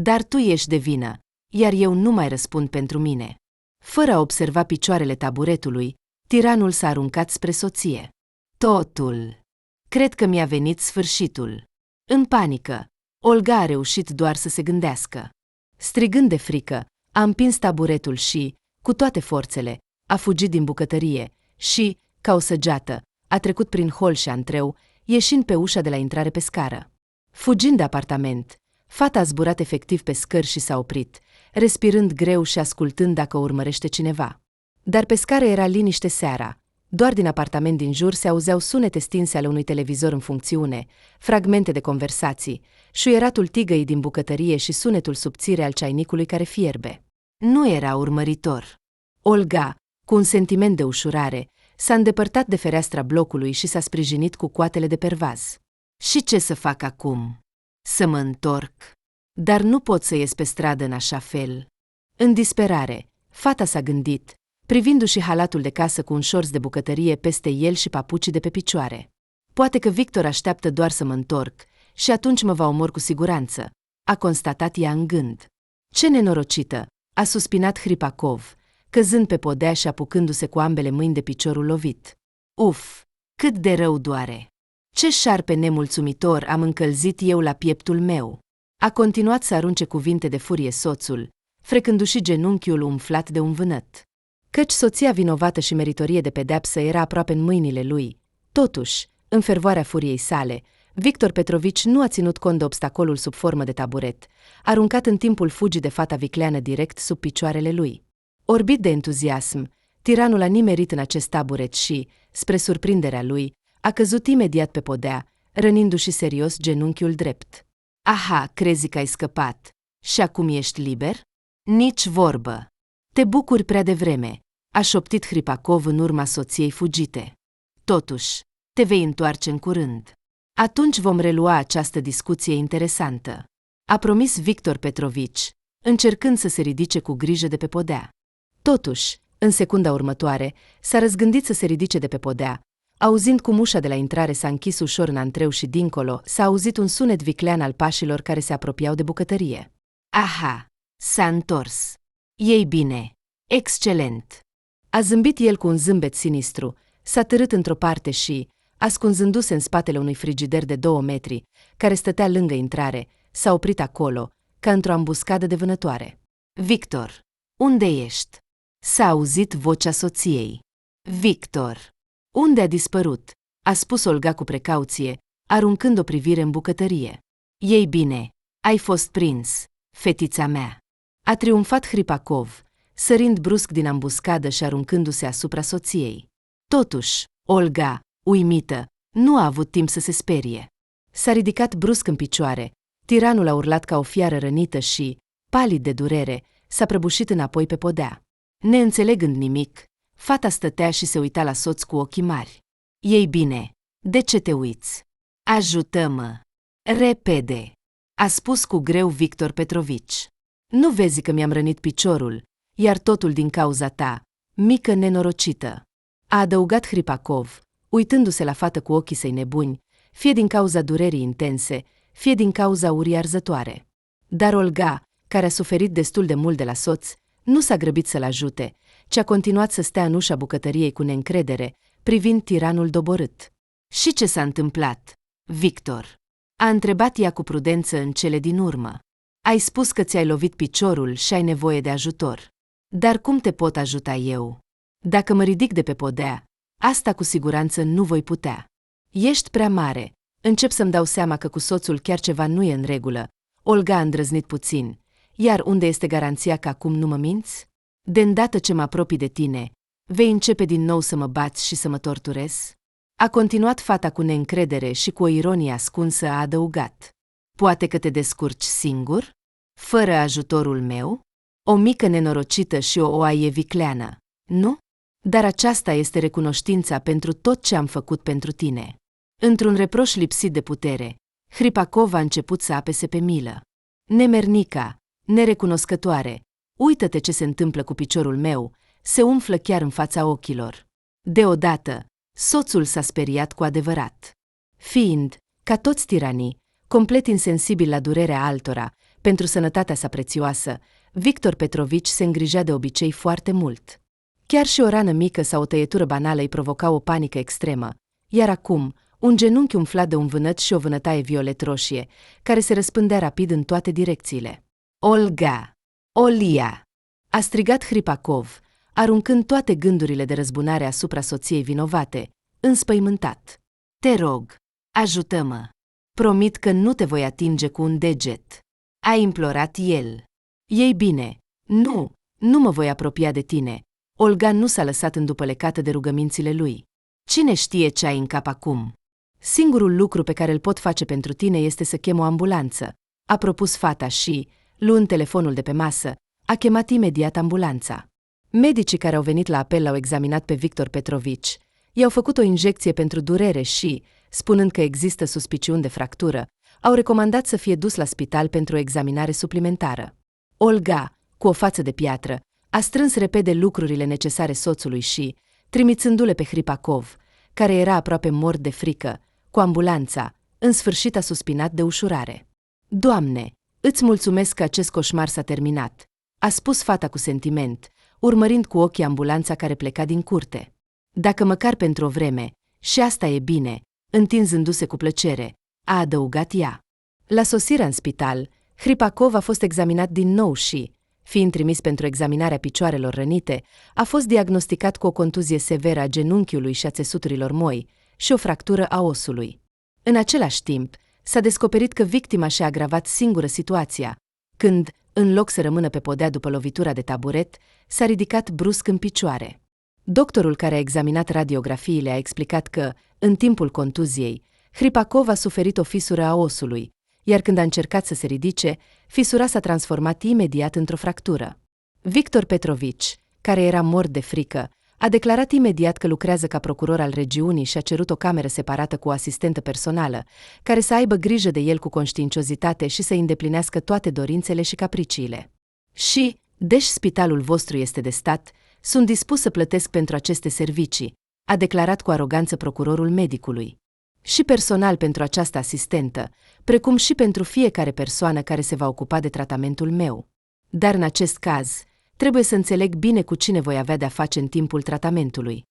Dar tu ești de vină, iar eu nu mai răspund pentru mine. Fără a observa picioarele taburetului, tiranul s-a aruncat spre soție. Totul. Cred că mi-a venit sfârșitul. În panică, Olga a reușit doar să se gândească. Strigând de frică, a împins taburetul și, cu toate forțele, a fugit din bucătărie și, ca o săgeată, a trecut prin hol și antreu, ieșind pe ușa de la intrare pe scară. Fugind de apartament, fata a zburat efectiv pe scări și s-a oprit, respirând greu și ascultând dacă o urmărește cineva. Dar pe scară era liniște seara. Doar din apartament din jur se auzeau sunete stinse ale unui televizor în funcțiune, fragmente de conversații, șuieratul tigăii din bucătărie și sunetul subțire al ceainicului care fierbe. Nu era urmăritor. Olga, cu un sentiment de ușurare, s-a îndepărtat de fereastra blocului și s-a sprijinit cu coatele de pervaz. Și ce să fac acum? Să mă întorc? Dar nu pot să ies pe stradă în așa fel. În disperare, fata s-a gândit, privindu-și halatul de casă cu un șorț de bucătărie peste el și papucii de pe picioare. Poate că Victor așteaptă doar să mă întorc și atunci mă va omor cu siguranță, a constatat ea în gând. Ce nenorocită, a suspinat Hripakov, căzând pe podea și apucându-se cu ambele mâini de piciorul lovit. Uf, cât de rău doare! Ce șarpe nemulțumitor am încălzit eu la pieptul meu! A continuat să arunce cuvinte de furie soțul, frecându-și genunchiul umflat de un vânăt. Căci soția vinovată și meritorie de pedeapsă era aproape în mâinile lui. Totuși, în fervoarea furiei sale, Victor Petrovici nu a ținut cont de obstacolul sub formă de taburet, aruncat în timpul fugii de fata vicleană direct sub picioarele lui. Orbit de entuziasm, tiranul a nimerit în acest taburet și, spre surprinderea lui, a căzut imediat pe podea, rănindu-și serios genunchiul drept. Aha, crezi că ai scăpat. Și acum ești liber? Nici vorbă. Te bucuri prea devreme, a șoptit Hripakov în urma soției fugite. Totuși, te vei întoarce în curând. Atunci vom relua această discuție interesantă. A promis Victor Petrovici, încercând să se ridice cu grijă de pe podea. Totuși, în secunda următoare, s-a răzgândit să se ridice de pe podea. Auzind cum ușa de la intrare s-a închis ușor în antreu și dincolo, s-a auzit un sunet viclean al pașilor care se apropiau de bucătărie. Aha, s-a întors. Ei bine, excelent. A zâmbit el cu un zâmbet sinistru, s-a târât într-o parte și, ascunzându-se în spatele unui frigider de 2 metri, care stătea lângă intrare, s-a oprit acolo, ca într-o ambuscadă de vânătoare. Victor, unde ești? S-a auzit vocea soției. Victor, unde a dispărut? A spus Olga cu precauție, aruncând o privire în bucătărie. Ei bine, ai fost prins, fetița mea. A triumfat Hripakov, sărind brusc din ambuscadă și aruncându-se asupra soției. Totuși, Olga, uimită, nu a avut timp să se sperie. S-a ridicat brusc în picioare, tiranul a urlat ca o fiară rănită și, palid de durere, s-a prăbușit înapoi pe podea. Neînțelegând nimic, fata stătea și se uita la soț cu ochii mari. Ei bine, de ce te uiți? Ajută-mă! Repede! A spus cu greu Victor Petrovici. Nu vezi că mi-am rănit piciorul, iar totul din cauza ta, mică nenorocită. A adăugat Hripakov, uitându-se la fată cu ochii săi nebuni, fie din cauza durerii intense, fie din cauza urii arzătoare. Dar Olga, care a suferit destul de mult de la soț, nu s-a grăbit să-l ajute, ci a continuat să stea în ușa bucătăriei cu neîncredere, privind tiranul doborât. Și ce s-a întâmplat, Victor? A întrebat ea cu prudență în cele din urmă. Ai spus că ți-ai lovit piciorul și ai nevoie de ajutor. Dar cum te pot ajuta eu? Dacă mă ridic de pe podea, asta cu siguranță nu voi putea. Ești prea mare. Încep să-mi dau seama că cu soțul chiar ceva nu e în regulă. Olga a îndrăznit puțin. Iar unde este garanția că acum nu mă minți? De îndată ce mă apropii de tine, vei începe din nou să mă bați și să mă torturezi? A continuat fata cu neîncredere și cu o ironie ascunsă a adăugat. Poate că te descurci singur? Fără ajutorul meu? O mică nenorocită și o oaie vicleană, nu? Dar aceasta este recunoștința pentru tot ce am făcut pentru tine. Într-un reproș lipsit de putere, Hripakov a început să apese pe milă. Nemernica, nerecunoscătoare, uită-te ce se întâmplă cu piciorul meu, se umflă chiar în fața ochilor. Deodată, soțul s-a speriat cu adevărat. Fiind, ca toți tiranii, complet insensibil la durerea altora, pentru sănătatea sa prețioasă, Victor Petrovici se îngrija de obicei foarte mult. Chiar și o rană mică sau o tăietură banală îi provoca o panică extremă, iar acum, un genunchi umflat de un vânăt și o vânătaie violet-roșie, care se răspândea rapid în toate direcțiile. Olga! Olia! A strigat Hripakov, aruncând toate gândurile de răzbunare asupra soției vinovate, înspăimântat. Te rog, ajută-mă! Promit că nu te voi atinge cu un deget. A implorat el. Ei bine, nu mă voi apropia de tine. Olga nu s-a lăsat îndupălecată de rugămințile lui. Cine știe ce ai în cap acum? Singurul lucru pe care îl pot face pentru tine este să chem o ambulanță, a propus fata și, luând telefonul de pe masă, a chemat imediat ambulanța. Medicii care au venit la apel l-au examinat pe Victor Petrovici, i-au făcut o injecție pentru durere și, spunând că există suspiciuni de fractură, au recomandat să fie dus la spital pentru o examinare suplimentară. Olga, cu o față de piatră, a strâns repede lucrurile necesare soțului și, trimițându-le pe Hripakov, care era aproape mort de frică, cu ambulanța, în sfârșit a suspinat de ușurare. Doamne, îți mulțumesc că acest coșmar s-a terminat, a spus fata cu sentiment, urmărind cu ochii ambulanța care pleca din curte. Dacă măcar pentru o vreme, și asta e bine, întinzându-se cu plăcere, a adăugat ea. La sosirea în spital, Hripakov a fost examinat din nou și, fiind trimis pentru examinarea picioarelor rănite, a fost diagnosticat cu o contuzie severă a genunchiului și a țesuturilor moi și o fractură a osului. În același timp, s-a descoperit că victima și-a agravat singură situația, când, în loc să rămână pe podea după lovitura de taburet, s-a ridicat brusc în picioare. Doctorul care a examinat radiografiile a explicat că, în timpul contuziei, Hripakov a suferit o fisură a osului, iar când a încercat să se ridice, fisura s-a transformat imediat într-o fractură. Victor Petrovici, care era mort de frică, a declarat imediat că lucrează ca procuror al regiunii și a cerut o cameră separată cu o asistentă personală, care să aibă grijă de el cu conștiinciozitate și să îndeplinească toate dorințele și capriciile. Și, deși spitalul vostru este de stat, sunt dispus să plătesc pentru aceste servicii, a declarat cu aroganță procurorul medicului. Și personal pentru această asistentă, precum și pentru fiecare persoană care se va ocupa de tratamentul meu. Dar în acest caz, trebuie să înțeleg bine cu cine voi avea de-a face în timpul tratamentului.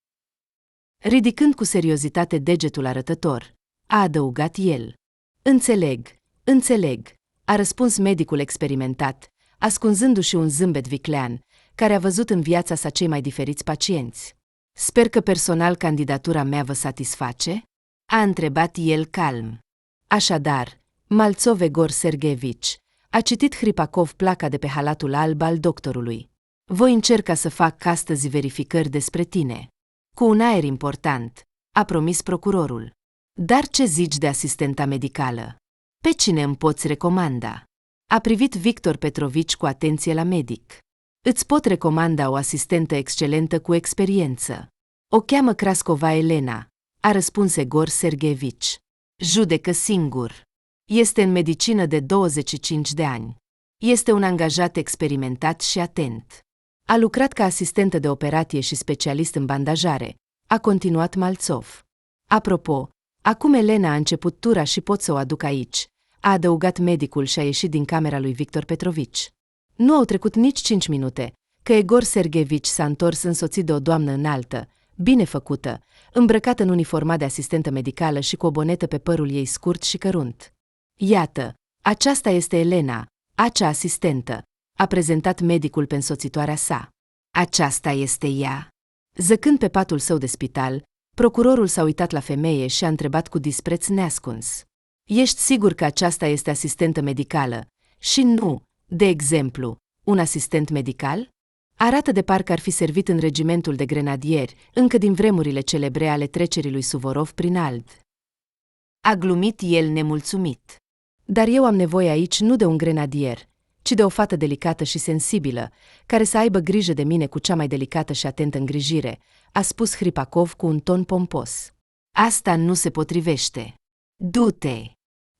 Ridicând cu seriozitate degetul arătător, a adăugat el. Înțeleg, a răspuns medicul experimentat, ascunzându-și un zâmbet viclean, care a văzut în viața sa cei mai diferiți pacienți. Sper că personal candidatura mea vă satisface? A întrebat el calm. Așadar, Malțov Egor Sergeevici a citit Hripakov placa de pe halatul alb al doctorului. Voi încerca să fac astăzi verificări despre tine. Cu un aer important, a promis procurorul. Dar ce zici de asistenta medicală? Pe cine îmi poți recomanda? A privit Victor Petrovici cu atenție la medic. Îți pot recomanda o asistentă excelentă cu experiență. O cheamă Kraskova Elena, a răspuns Egor Sergeevici. Judecă singur. Este în medicină de 25 de ani. Este un angajat experimentat și atent. A lucrat ca asistentă de operație și specialist în bandajare, a continuat Malțov. Apropo, acum Elena a început tura și pot să o aduc aici, a adăugat medicul și a ieșit din camera lui Victor Petrovici. Nu au trecut nici 5 minute, că Egor Sergeevici s-a întors însoțit de o doamnă înaltă, bine făcută, îmbrăcată în uniforma de asistentă medicală și cu o bonetă pe părul ei scurt și cărunt. Iată, aceasta este Elena, acea asistentă, a prezentat medicul pe însoțitoarea sa. Aceasta este ea. Zăcând pe patul său de spital, procurorul s-a uitat la femeie și a întrebat cu dispreț neascuns. Ești sigur că aceasta este asistentă medicală și nu, de exemplu, un asistent medical? Arată de parcă ar fi servit în regimentul de grenadieri, încă din vremurile celebre ale trecerii lui Suvorov prin Ald. A glumit el nemulțumit. Dar eu am nevoie aici nu de un grenadier, ci de o fată delicată și sensibilă, care să aibă grijă de mine cu cea mai delicată și atentă îngrijire, a spus Hripakov cu un ton pompos. Asta nu se potrivește. Du-te!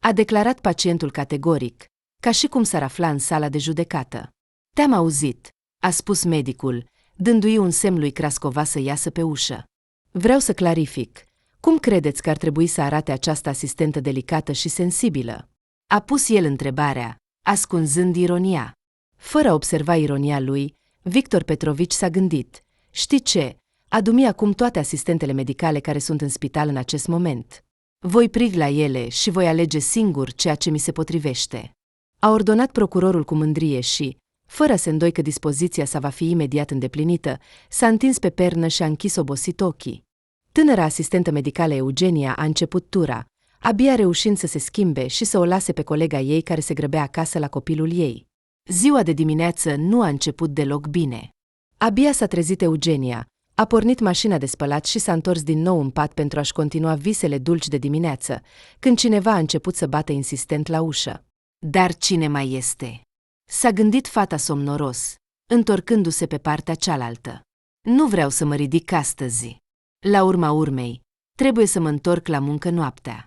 A declarat pacientul categoric, ca și cum s-ar afla în sala de judecată. Te-am auzit, a spus medicul, dându-i un semn lui Crascova să iasă pe ușă. Vreau să clarific. Cum credeți că ar trebui să arate această asistentă delicată și sensibilă? A pus el întrebarea, ascunzând ironia. Fără a observa ironia lui, Victor Petrovici s-a gândit. Știi ce? Adu-mi acum toate asistentele medicale care sunt în spital în acest moment. Voi prig la ele și voi alege singur ceea ce mi se potrivește. A ordonat procurorul cu mândrie și, fără a se îndoi că dispoziția sa va fi imediat îndeplinită, s-a întins pe pernă și a închis obosit ochii. Tânăra asistentă medicală Eugenia a început tura, abia reușind să se schimbe și să o lase pe colega ei care se grăbea acasă la copilul ei. Ziua de dimineață nu a început deloc bine. Abia s-a trezit Eugenia, a pornit mașina de spălat și s-a întors din nou în pat pentru a-și continua visele dulci de dimineață, când cineva a început să bată insistent la ușă. Dar cine mai este? S-a gândit fata somnoros, întorcându-se pe partea cealaltă. Nu vreau să mă ridic astăzi. La urma urmei, trebuie să mă întorc la muncă noaptea.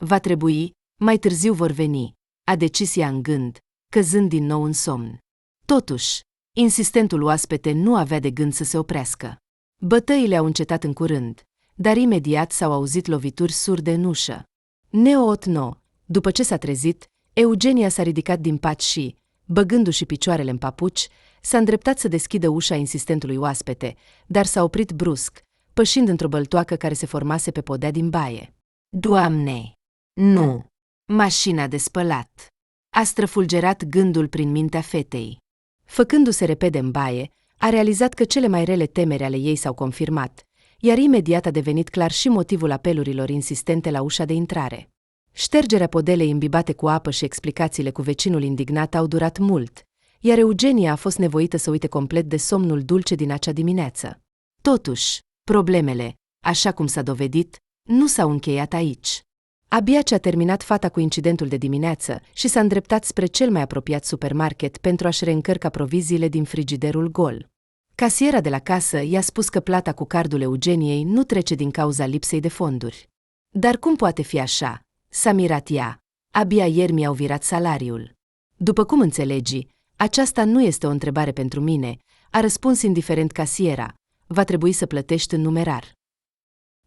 Va trebui, mai târziu vor veni, a decis ea în gând, căzând din nou în somn. Totuși, insistentul oaspete nu avea de gând să se oprească. Bătăile au încetat în curând, dar imediat s-au auzit lovituri surde în ușă. Neootno, după ce s-a trezit, Eugenia s-a ridicat din pat și, băgându-și picioarele în papuci, s-a îndreptat să deschidă ușa insistentului oaspete, dar s-a oprit brusc, pășind într-o băltoacă care se formase pe podea din baie. Doamne! Nu! Mașina de spălat! A străfulgerat gândul prin mintea fetei. Făcându-se repede în baie, a realizat că cele mai rele temeri ale ei s-au confirmat, iar imediat a devenit clar și motivul apelurilor insistente la ușa de intrare. Ștergerea podelei imbibate cu apă și explicațiile cu vecinul indignat au durat mult, iar Eugenia a fost nevoită să uite complet de somnul dulce din acea dimineață. Totuși, problemele, așa cum s-a dovedit, nu s-au încheiat aici. Abia ce a terminat fata cu incidentul de dimineață și s-a îndreptat spre cel mai apropiat supermarket pentru a-și reîncărca proviziile din frigiderul gol. Casiera de la casă i-a spus că plata cu cardul Eugeniei nu trece din cauza lipsei de fonduri. Dar cum poate fi așa? S-a mirat ea. Abia ieri mi-au virat salariul. După cum înțelegi, aceasta nu este o întrebare pentru mine, a răspuns indiferent casiera. Va trebui să plătești în numerar.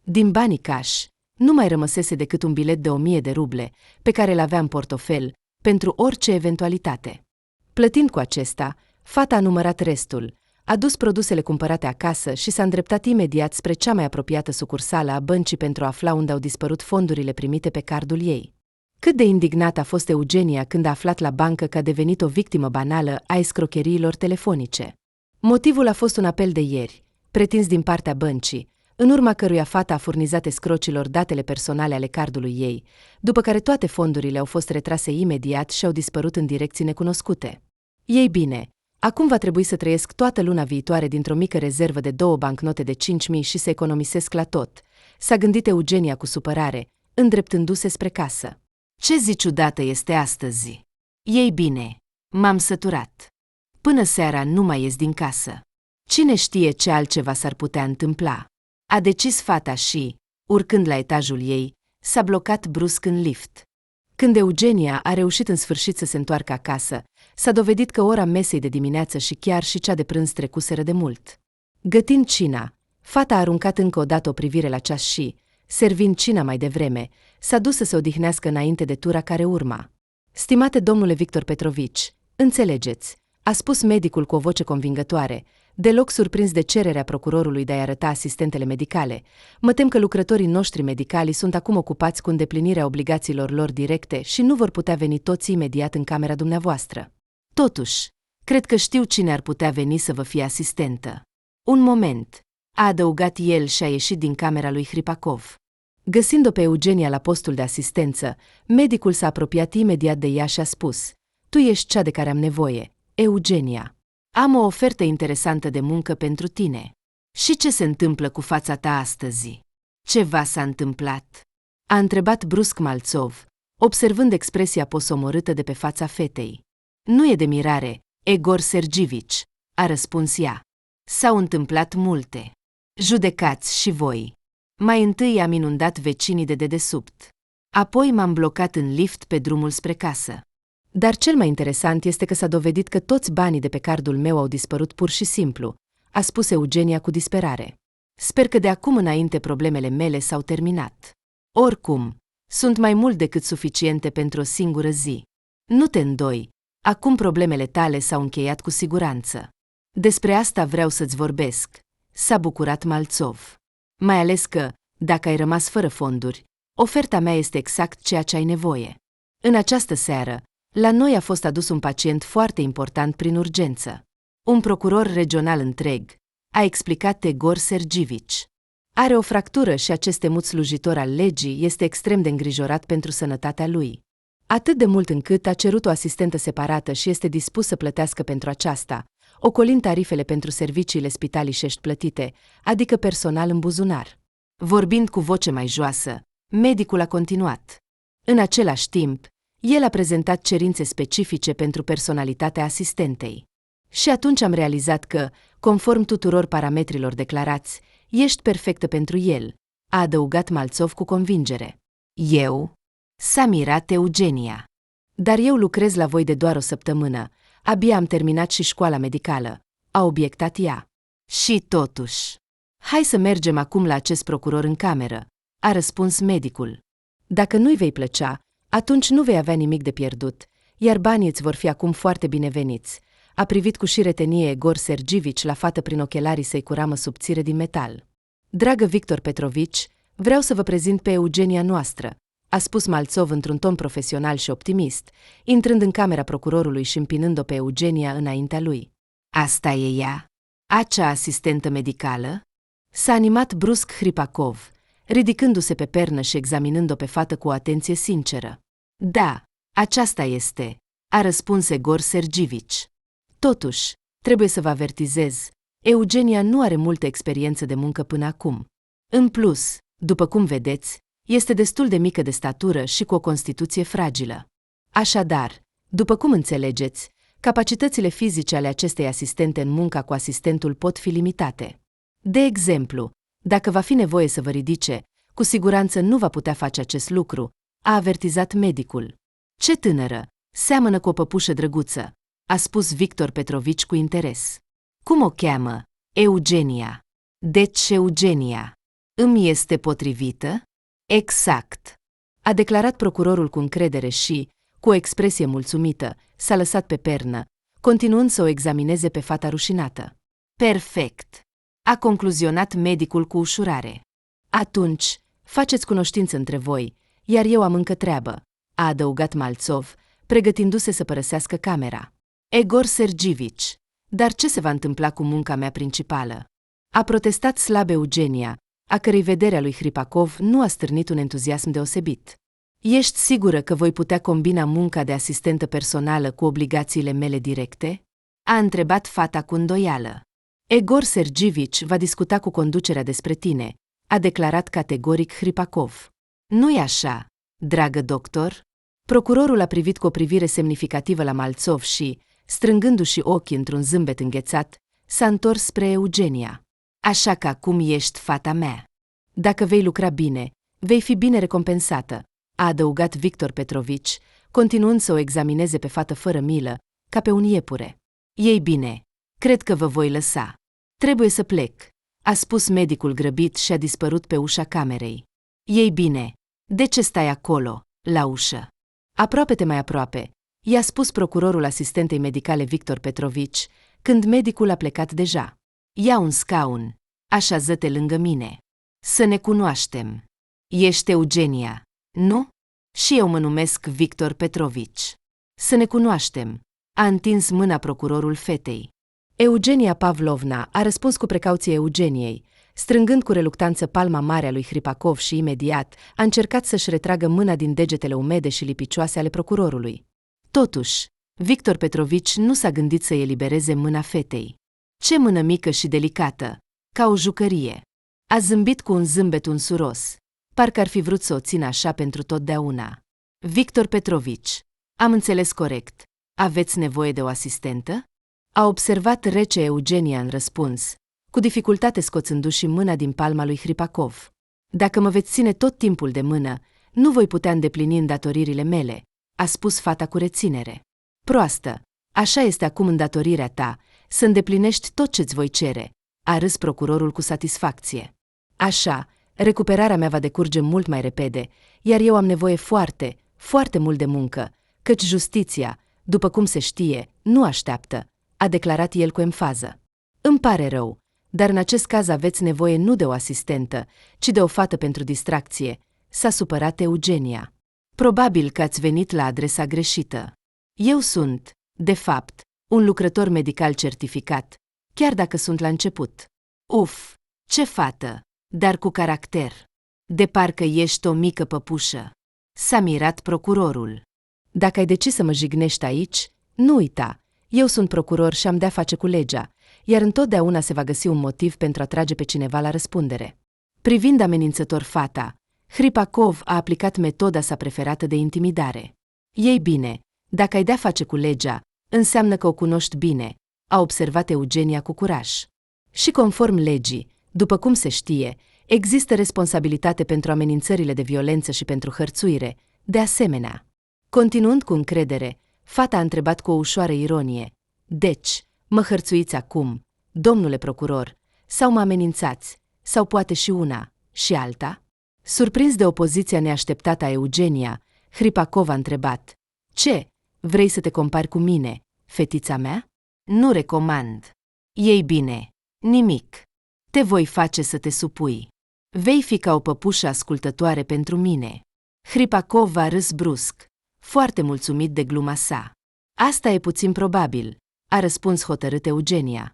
Din banii cash, nu mai rămăsese decât un bilet de 1000 de ruble, pe care îl avea în portofel, pentru orice eventualitate. Plătind cu acesta, fata a numărat restul, a dus produsele cumpărate acasă și s-a îndreptat imediat spre cea mai apropiată sucursală a băncii pentru a afla unde au dispărut fondurile primite pe cardul ei. Cât de indignată a fost Eugenia când a aflat la bancă că a devenit o victimă banală a escrocheriilor telefonice. Motivul a fost un apel de ieri, pretins din partea băncii, în urma căruia fata a furnizat escrocilor datele personale ale cardului ei, după care toate fondurile au fost retrase imediat și au dispărut în direcții necunoscute. Ei bine, acum va trebui să trăiesc toată luna viitoare dintr-o mică rezervă de 2 bancnote de 5.000 și să economisesc la tot, s-a gândit Eugenia cu supărare, îndreptându-se spre casă. Ce zi ciudată este astăzi! Ei bine, m-am săturat. Până seara nu mai ies din casă. Cine știe ce altceva s-ar putea întâmpla? A decis fata și, urcând la etajul ei, s-a blocat brusc în lift. Când Eugenia a reușit în sfârșit să se întoarcă acasă, s-a dovedit că ora mesei de dimineață și chiar și cea de prânz trecuseră de mult. Gătind cina, fata a aruncat încă o dată o privire la ceas și, servind cina mai devreme, s-a dus să se odihnească înainte de tura care urma. Stimate domnule Victor Petrovici, înțelegeți, a spus medicul cu o voce convingătoare, deloc surprins de cererea procurorului de a-i arăta asistentele medicale. Mă tem că lucrătorii noștri medicali sunt acum ocupați cu îndeplinirea obligațiilor lor directe și nu vor putea veni toți imediat în camera dumneavoastră. Totuși, cred că știu cine ar putea veni să vă fie asistentă. Un moment, a adăugat el și a ieșit din camera lui Hripakov. Găsind-o pe Eugenia la postul de asistență, medicul s-a apropiat imediat de ea și a spus: Tu ești cea de care am nevoie, Eugenia. Am o ofertă interesantă de muncă pentru tine. Și ce se întâmplă cu fața ta astăzi? Ceva s-a întâmplat? A întrebat brusc Malțov, observând expresia posomorâtă de pe fața fetei. Nu e de mirare, Egor Sergivici, a răspuns ea. S-au întâmplat multe. Judecați și voi. Mai întâi am inundat vecinii de dedesubt. Apoi m-am blocat în lift pe drumul spre casă. Dar cel mai interesant este că s-a dovedit că toți banii de pe cardul meu au dispărut pur și simplu, a spus Eugenia cu disperare. Sper că de acum înainte problemele mele s-au terminat. Oricum, sunt mai mult decât suficiente pentru o singură zi. Nu te îndoi, acum problemele tale s-au încheiat cu siguranță. Despre asta vreau să-ți vorbesc, s-a bucurat Malțov. Mai ales că, dacă ai rămas fără fonduri, oferta mea este exact ceea ce ai nevoie. În această seară, la noi a fost adus un pacient foarte important prin urgență. Un procuror regional întreg, a explicat Egor Sergivici. Are o fractură și acest temut slujitor al legii este extrem de îngrijorat pentru sănătatea lui. Atât de mult încât a cerut o asistentă separată și este dispus să plătească pentru aceasta, ocolind tarifele pentru serviciile spitalicești plătite, adică personal în buzunar. Vorbind cu voce mai joasă, medicul a continuat. În același timp, el a prezentat cerințe specifice pentru personalitatea asistentei. Și atunci am realizat că, conform tuturor parametrilor declarați, ești perfectă pentru el, a adăugat Malțov cu convingere. Eu? S-a mirat Eugenia. Dar eu lucrez la voi de doar o săptămână, abia am terminat și școala medicală, a obiectat ea. Și totuși. Hai să mergem acum la acest procuror în cameră, a răspuns medicul. Dacă nu-i vei plăcea, atunci nu vei avea nimic de pierdut, iar banii îți vor fi acum foarte bineveniți, a privit cu șiretenie Egor Sergivici la fată prin ochelarii săi cu ramă subțire din metal. Dragă Victor Petrovici, vreau să vă prezint pe Eugenia noastră, a spus Malțov într-un ton profesional și optimist, intrând în camera procurorului și împinând-o pe Eugenia înaintea lui. Asta e ea? Acea asistentă medicală? S-a animat brusc Hripakov, ridicându-se pe pernă și examinând-o pe fată cu o atenție sinceră. Da, aceasta este, a răspuns Egor Sergivici. Totuși, trebuie să vă avertizez, Eugenia nu are multă experiență de muncă până acum. În plus, după cum vedeți, este destul de mică de statură și cu o constituție fragilă. Așadar, după cum înțelegeți, capacitățile fizice ale acestei asistente în munca cu asistentul pot fi limitate. De exemplu, dacă va fi nevoie să vă ridice, cu siguranță nu va putea face acest lucru, a avertizat medicul. Ce tânără, seamănă cu o păpușă drăguță, a spus Victor Petrovici cu interes. Cum o cheamă? Eugenia. Deci Eugenia. Îmi este potrivită? Exact. A declarat procurorul cu încredere și, cu o expresie mulțumită, s-a lăsat pe pernă, continuând să o examineze pe fata rușinată. Perfect. A concluzionat medicul cu ușurare. Atunci, faceți cunoștință între voi, iar eu am încă treabă, a adăugat Malțov, pregătindu-se să părăsească camera. Egor Sergivici, dar ce se va întâmpla cu munca mea principală? A protestat slab Eugenia, a cărei vederea lui Hripakov nu a stârnit un entuziasm deosebit. Ești sigură că voi putea combina munca de asistentă personală cu obligațiile mele directe? A întrebat fata cu îndoială. Egor Sergivici va discuta cu conducerea despre tine, a declarat categoric Hripakov. Nu-i așa, dragă doctor? Procurorul a privit cu o privire semnificativă la Malțov și, strângându-și ochii într-un zâmbet înghețat, s-a întors spre Eugenia. Așa că acum ești fata mea. Dacă vei lucra bine, vei fi bine recompensată, a adăugat Victor Petrovici, continuând să o examineze pe fată fără milă, ca pe un iepure. Ei bine, cred că vă voi lăsa. Trebuie să plec, a spus medicul grăbit și a dispărut pe ușa camerei. Ei bine, de ce stai acolo, la ușă? Aproape-te mai aproape, i-a spus procurorul asistentei medicale Victor Petrovici, când medicul a plecat deja. Ia un scaun, așează-te lângă mine. Să ne cunoaștem. Ești Eugenia, nu? Și eu mă numesc Victor Petrovici. Să ne cunoaștem, a întins mâna procurorul fetei. Eugenia Pavlovna a răspuns cu precauție Eugeniei, strângând cu reluctanță palma mare a lui Hripakov și imediat a încercat să-și retragă mâna din degetele umede și lipicioase ale procurorului. Totuși, Victor Petrovici nu s-a gândit să elibereze mâna fetei. Ce mână mică și delicată, ca o jucărie. A zâmbit cu un zâmbet unsuros, parcă ar fi vrut să o țină așa pentru totdeauna. Victor Petrovici, am înțeles corect, aveți nevoie de o asistentă? A observat rece Eugenia în răspuns, cu dificultate scoțându-și mâna din palma lui Hripakov. Dacă mă veți ține tot timpul de mână, nu voi putea îndeplini îndatoririle mele, a spus fata cu reținere. Proastă, așa este acum îndatorirea ta, să îndeplinești tot ce-ți voi cere, a râs procurorul cu satisfacție. Așa, recuperarea mea va decurge mult mai repede, iar eu am nevoie foarte, foarte mult de muncă, căci justiția, după cum se știe, nu așteaptă, a declarat el cu emfază. Îmi pare rău, dar în acest caz aveți nevoie nu de o asistentă, ci de o fată pentru distracție, s-a supărat Eugenia. Probabil că ați venit la adresa greșită. Eu sunt, de fapt, un lucrător medical certificat, chiar dacă sunt la început. Uf, ce fată, dar cu caracter. De parcă ești o mică păpușă. S-a mirat procurorul. Dacă ai decis să mă jignești aici, nu uita, eu sunt procuror și am de-a face cu legea, iar întotdeauna se va găsi un motiv pentru a trage pe cineva la răspundere. Privind amenințător fata, Hripakov a aplicat metoda sa preferată de intimidare. Ei bine, dacă ai de-a face cu legea, înseamnă că o cunoști bine, a observat Eugenia cu curaj. Și conform legii, după cum se știe, există responsabilitate pentru amenințările de violență și pentru hărțuire, de asemenea. Continuând cu încredere, fata a întrebat cu o ușoară ironie. Deci, mă hărțuiți acum, domnule procuror, sau mă amenințați, sau poate și una, și alta? Surprins de opoziția neașteptată a Eugenia, Hripakov a întrebat. Ce, vrei să te compari cu mine, fetița mea? Nu recomand. Ei bine, nimic. Te voi face să te supui. Vei fi ca o păpușă ascultătoare pentru mine. Hripakov a râs brusc, foarte mulțumit de gluma sa. Asta e puțin probabil, a răspuns hotărât Eugenia.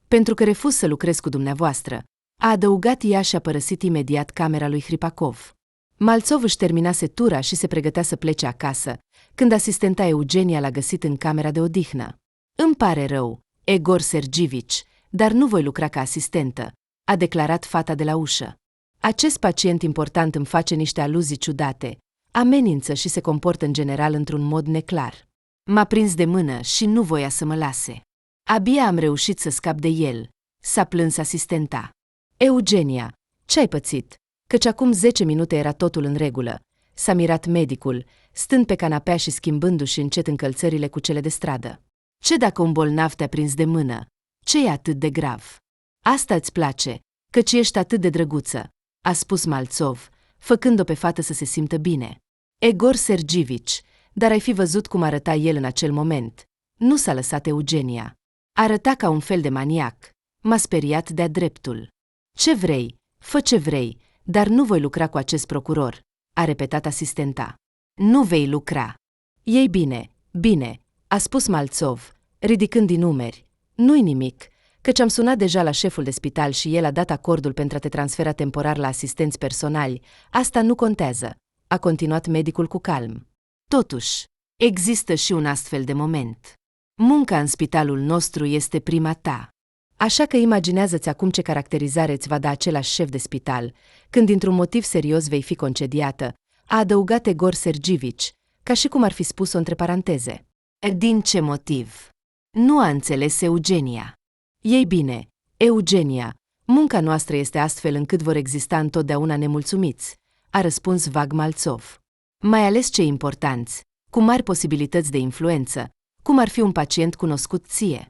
Pentru că refuz să lucrez cu dumneavoastră, a adăugat ea și a părăsit imediat camera lui Hripakov. Malțov își terminase tura și se pregătea să plece acasă, când asistenta Eugenia l-a găsit în camera de odihnă. Îmi pare rău, Egor Sergivici, dar nu voi lucra ca asistentă, a declarat fata de la ușă. Acest pacient important îmi face niște aluzii ciudate, amenință și se comportă în general într-un mod neclar. M-a prins de mână și nu voia să mă lase. Abia am reușit să scap de el, s-a plâns asistenta. Eugenia, ce-ai pățit? Căci acum 10 minute era totul în regulă, s-a mirat medicul, stând pe canapea și schimbându-și încet încălțările cu cele de stradă. Ce dacă un bolnav te-a prins de mână? Ce e atât de grav? Asta îți place, căci ești atât de drăguță, a spus Malțov, făcând-o pe fată să se simtă bine. Egor Sergivici, dar ai fi văzut cum arăta el în acel moment. Nu s-a lăsat Eugenia. Arăta ca un fel de maniac. M-a speriat de-a dreptul. Ce vrei, fă ce vrei, dar nu voi lucra cu acest procuror, a repetat asistenta. Nu vei lucra. Ei bine, bine, a spus Malțov, ridicând din umeri. Nu-i nimic, căci am sunat deja la șeful de spital și el a dat acordul pentru a te transfera temporar la asistenți personali. Asta nu contează, a continuat medicul cu calm. Totuși, există și un astfel de moment. Munca în spitalul nostru este prima ta. Așa că imaginează-ți acum ce caracterizare îți va da același șef de spital, când dintr-un motiv serios vei fi concediată, a adăugat Egor Sergivici, ca și cum ar fi spus-o între paranteze. Din ce motiv? Nu a înțeles Eugenia. Ei bine, Eugenia, munca noastră este astfel încât vor exista întotdeauna nemulțumiți, a răspuns vag Malțov. Mai ales cei importanți, cu mari posibilități de influență, cum ar fi un pacient cunoscut ție.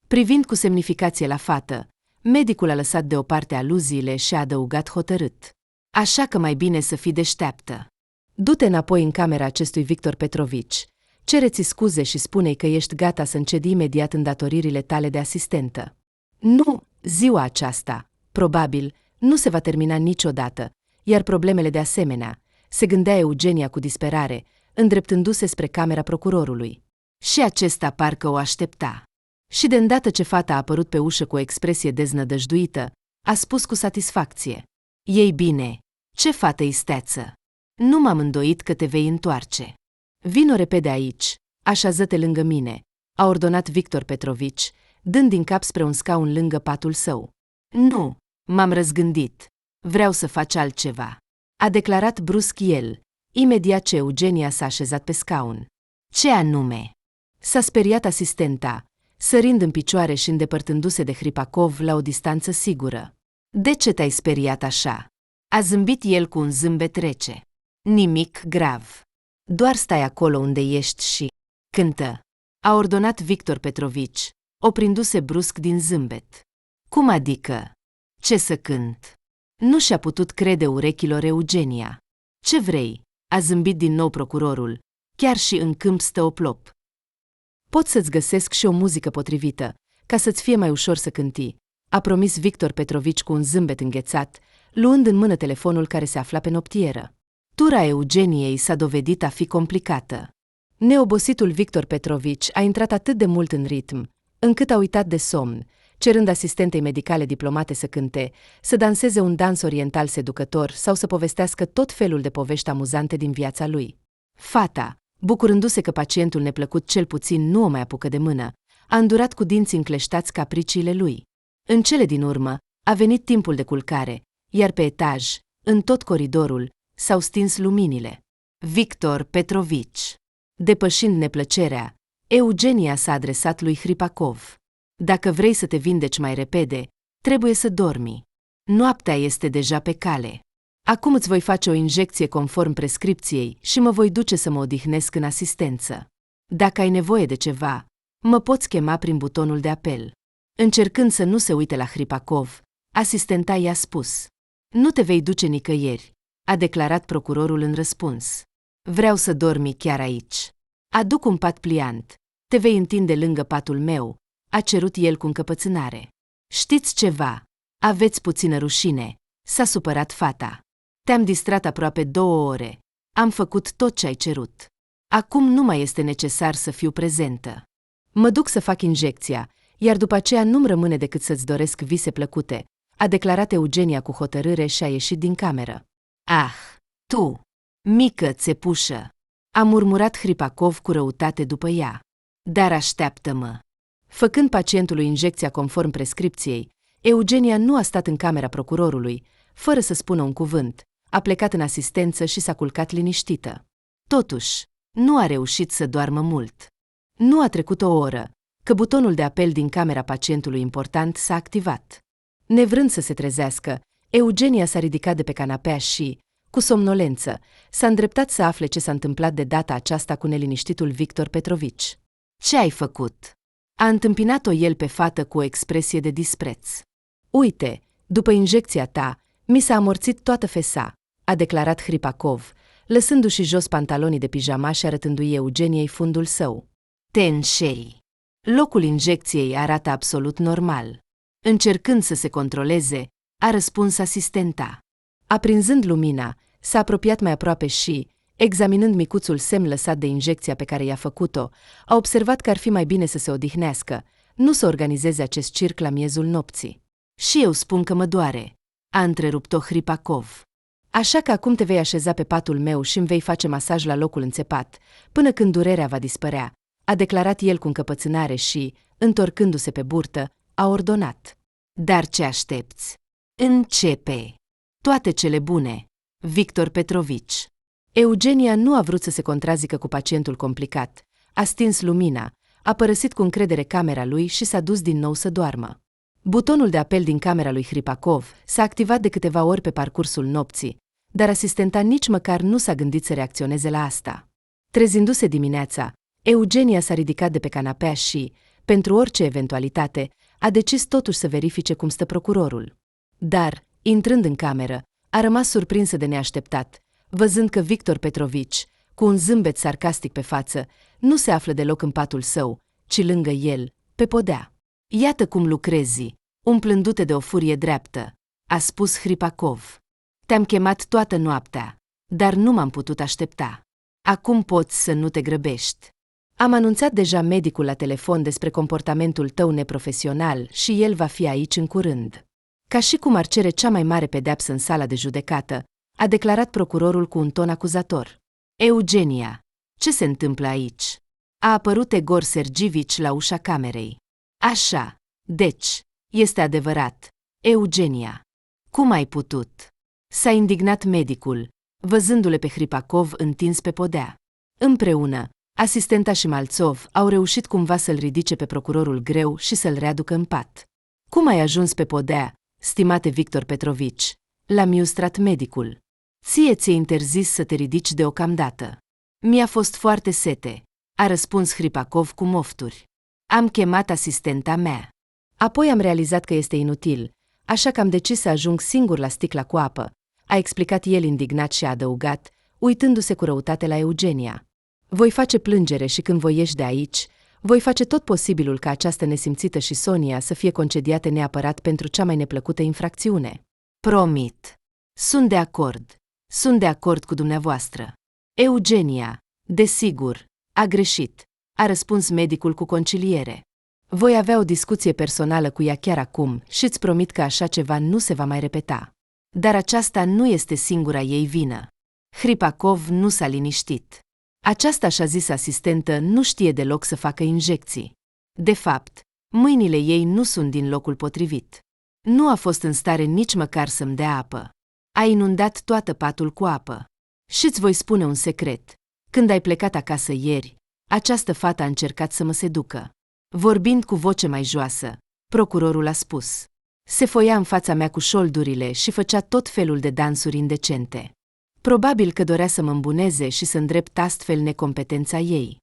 Privind cu semnificație la fată, medicul a lăsat deoparte aluziile și a adăugat hotărât. Așa că mai bine să fii deșteaptă. Du-te înapoi în camera acestui Victor Petrovici, cere-ți scuze și spune-i că ești gata să încedi imediat îndatoririle tale de asistentă. Nu, ziua aceasta, probabil, nu se va termina niciodată, iar problemele de asemenea, se gândea Eugenia cu disperare, îndreptându-se spre camera procurorului. Și acesta parcă o aștepta. Și de îndată ce fata a apărut pe ușă cu o expresie deznădăjduită, a spus cu satisfacție. Ei bine, ce fată isteață! Nu m-am îndoit că te vei întoarce. Vino repede aici, Așează-te lângă mine, a ordonat Victor Petrovici, dând din cap spre un scaun lângă patul său. Nu, m-am răzgândit. Vreau să faci altceva, a declarat brusc el, imediat ce Eugenia s-a așezat pe scaun. Ce anume? S-a speriat asistenta, sărind în picioare și îndepărtându-se de Hripakov la o distanță sigură. De ce te-ai speriat așa? A zâmbit el cu un zâmbet rece. Nimic grav. Doar stai acolo unde ești și cântă, a ordonat Victor Petrovici, oprindu-se brusc din zâmbet. Cum adică? Ce să cânt? Nu și-a putut crede urechilor Eugenia. Ce vrei? A zâmbit din nou procurorul. Chiar și în câmp stă o plop. Pot să-ți găsesc și o muzică potrivită, ca să-ți fie mai ușor să cânti, a promis Victor Petrovici cu un zâmbet înghețat, luând în mână telefonul care se afla pe noptieră. Tura Eugeniei s-a dovedit a fi complicată. Neobositul Victor Petrovici a intrat atât de mult în ritm, încât a uitat de somn, cerând asistentei medicale diplomate să cânte, să danseze un dans oriental seducător sau să povestească tot felul de povești amuzante din viața lui. Fata, bucurându-se că pacientul neplăcut cel puțin nu o mai apucă de mână, a îndurat cu dinții încleștați capriciile lui. În cele din urmă, a venit timpul de culcare, iar pe etaj, în tot coridorul, s-au stins luminile. Victor Petrovici. Depășind neplăcerea, Eugenia s-a adresat lui Hripakov. Dacă vrei să te vindeci mai repede, trebuie să dormi. Noaptea este deja pe cale. Acum îți voi face o injecție conform prescripției și mă voi duce să mă odihnesc în asistență. Dacă ai nevoie de ceva, mă poți chema prin butonul de apel. Încercând să nu se uite la Hripakov, asistenta i-a spus. Nu te vei duce nicăieri, a declarat procurorul în răspuns. Vreau să dormi chiar aici. Aduc un pat pliant. Te vei întinde lângă patul meu, a cerut el cu încăpățânare. Știți ceva? Aveți puțină rușine, s-a supărat fata. Te-am distrat aproape 2 ore. Am făcut tot ce ai cerut. Acum nu mai este necesar să fiu prezentă. Mă duc să fac injecția, iar după aceea nu-mi rămâne decât să-ți doresc vise plăcute, a declarat Eugenia cu hotărâre și a ieșit din cameră. Ah, tu, mică țepușă, a murmurat Hripakov cu răutate după ea. Dar așteaptă-mă. Făcând pacientului injecția conform prescripției, Eugenia nu a stat în camera procurorului, fără să spună un cuvânt, a plecat în asistență și s-a culcat liniștită. Totuși, nu a reușit să doarmă mult. Nu a trecut o oră, că butonul de apel din camera pacientului important s-a activat. Nevrând să se trezească, Eugenia s-a ridicat de pe canapea și, cu somnolență, s-a îndreptat să afle ce s-a întâmplat de data aceasta cu neliniștitul Victor Petrovici. Ce ai făcut? A întâmpinat-o el pe fată cu o expresie de dispreț. Uite, după injecția ta, mi s-a amorțit toată fesa, a declarat Hripakov, lăsându-și jos pantalonii de pijama și arătându-i Eugeniei fundul său. Te înșeli. Locul injecției arată absolut normal. Încercând să se controleze, a răspuns asistenta. Aprinzând lumina, s-a apropiat mai aproape și, examinând micuțul semn lăsat de injecția pe care i-a făcut-o, a observat că ar fi mai bine să se odihnească, nu să organizeze acest circ la miezul nopții. Și eu spun că mă doare, a întrerupt-o Hripakov. Așa că acum te vei așeza pe patul meu și îmi vei face masaj la locul înțepat, până când durerea va dispărea, a declarat el cu încăpățânare și, întorcându-se pe burtă, a ordonat. Dar ce aștepți? Începe! Toate cele bune, Victor Petrovici. Eugenia nu a vrut să se contrazică cu pacientul complicat, a stins lumina, a părăsit cu încredere camera lui și s-a dus din nou să doarmă. Butonul de apel din camera lui Hripakov s-a activat de câteva ori pe parcursul nopții, dar asistenta nici măcar nu s-a gândit să reacționeze la asta. Trezindu-se dimineața, Eugenia s-a ridicat de pe canapea și, pentru orice eventualitate, a decis totuși să verifice cum stă procurorul. Dar, intrând în cameră, a rămas surprinsă de neașteptat, văzând că Victor Petrovici, cu un zâmbet sarcastic pe față, nu se află deloc în patul său, ci lângă el, pe podea. Iată cum lucrezi, umplându-te de o furie dreaptă, a spus Hripakov. Te-am chemat toată noaptea, dar nu m-am putut aștepta. Acum poți să nu te grăbești. Am anunțat deja medicul la telefon despre comportamentul tău neprofesional și el va fi aici în curând. Ca și cum ar cere cea mai mare pedeapsă în sala de judecată, a declarat procurorul cu un ton acuzator. Eugenia, ce se întâmplă aici? A apărut Egor Sergivici la ușa camerei. Așa, deci, este adevărat, Eugenia. Cum ai putut? S-a indignat medicul, văzându-le pe Hripakov întins pe podea. Împreună, asistenta și Malțov au reușit cumva să-l ridice pe procurorul greu și să-l readucă în pat. Cum ai ajuns pe podea, stimate Victor Petrovici? L-a miustrat medicul. Ție ți-e interzis să te ridici deocamdată. Mi-a fost foarte sete, a răspuns Hripakov cu mofturi. Am chemat asistenta mea. Apoi am realizat că este inutil, așa că am decis să ajung singur la sticla cu apă, a explicat el indignat și a adăugat, uitându-se cu răutate la Eugenia. Voi face plângere și când voi ieși de aici, voi face tot posibilul ca această nesimțită și Sonia să fie concediate neapărat pentru cea mai neplăcută infracțiune. Promit. Sunt de acord cu dumneavoastră. Eugenia, desigur, a greșit, a răspuns medicul cu conciliere. Voi avea o discuție personală cu ea chiar acum și îți promit că așa ceva nu se va mai repeta. Dar aceasta nu este singura ei vină. Hripakov nu s-a liniștit. Aceasta așa zisă asistentă nu știe deloc să facă injecții. De fapt, mâinile ei nu sunt din locul potrivit. Nu a fost în stare nici măcar să-mi dea apă. A inundat toată patul cu apă. Și-ți voi spune un secret. Când ai plecat acasă ieri, această fată a încercat să mă seducă. Vorbind cu voce mai joasă, procurorul a spus. Se foia în fața mea cu șoldurile și făcea tot felul de dansuri indecente. Probabil că dorea să mă îmbuneze și să îndrept astfel necompetența ei.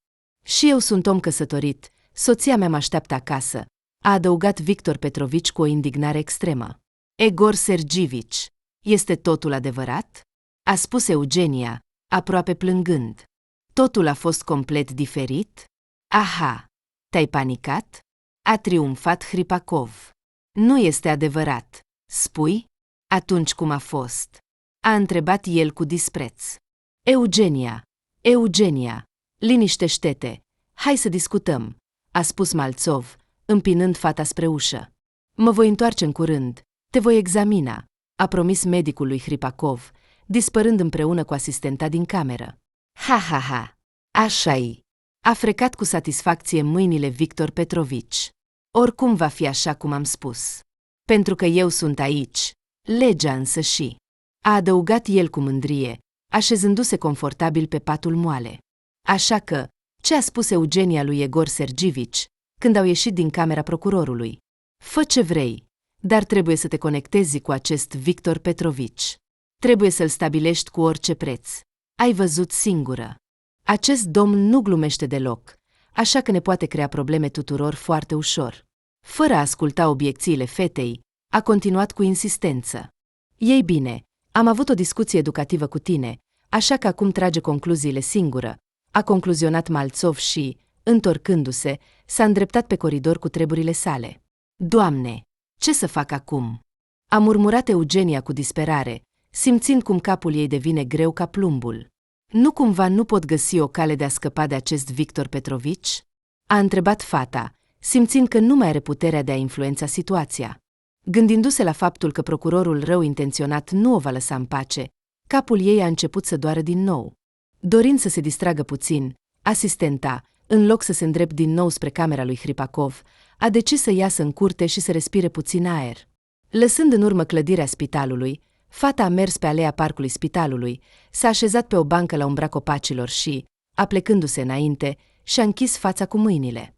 Și eu sunt om căsătorit, soția mea mă așteaptă acasă, a adăugat Victor Petrovici cu o indignare extremă. Egor Sergivici, este totul adevărat? A spus Eugenia, aproape plângând. Totul a fost complet diferit? Aha, te-ai panicat? A triumfat Hripakov. Nu este adevărat, spui? Atunci cum a fost? A întrebat el cu dispreț. Eugenia, liniștește-te, hai să discutăm, a spus Malțov, împinând fata spre ușă. Mă voi întoarce în curând, te voi examina, a promis medicul lui Hripakov, dispărând împreună cu asistenta din cameră. Ha, așa-i, a frecat cu satisfacție mâinile Victor Petrovici. Oricum va fi așa cum am spus. Pentru că eu sunt aici, legea însă și... A adăugat el cu mândrie, așezându-se confortabil pe patul moale. Așa că, ce a spus Eugenia lui Egor Sergivici, când au ieșit din camera procurorului? Fă ce vrei, dar trebuie să te conectezi cu acest Victor Petrovici. Trebuie să-l stabilești cu orice preț. Ai văzut singură. Acest domn nu glumește deloc, așa că ne poate crea probleme tuturor foarte ușor. Fără a asculta obiecțiile fetei, a continuat cu insistență. Ei bine, am avut o discuție educativă cu tine, așa că acum trage concluziile singură, a concluzionat Malțov și, întorcându-se, s-a îndreptat pe coridor cu treburile sale. Doamne, ce să fac acum? A murmurat Eugenia cu disperare, simțind cum capul ei devine greu ca plumbul. Nu cumva nu pot găsi o cale de a scăpa de acest Victor Petrovici? A întrebat fata, simțind că nu mai are puterea de a influența situația. Gândindu-se la faptul că procurorul rău intenționat nu o va lăsa în pace, capul ei a început să doară din nou. Dorind să se distragă puțin, asistenta, în loc să se îndrept din nou spre camera lui Hripakov, a decis să iasă în curte și să respire puțin aer. Lăsând în urmă clădirea spitalului, fata a mers pe alea parcului spitalului, s-a așezat pe o bancă la umbra copacilor și, aplecându-se înainte, și-a închis fața cu mâinile.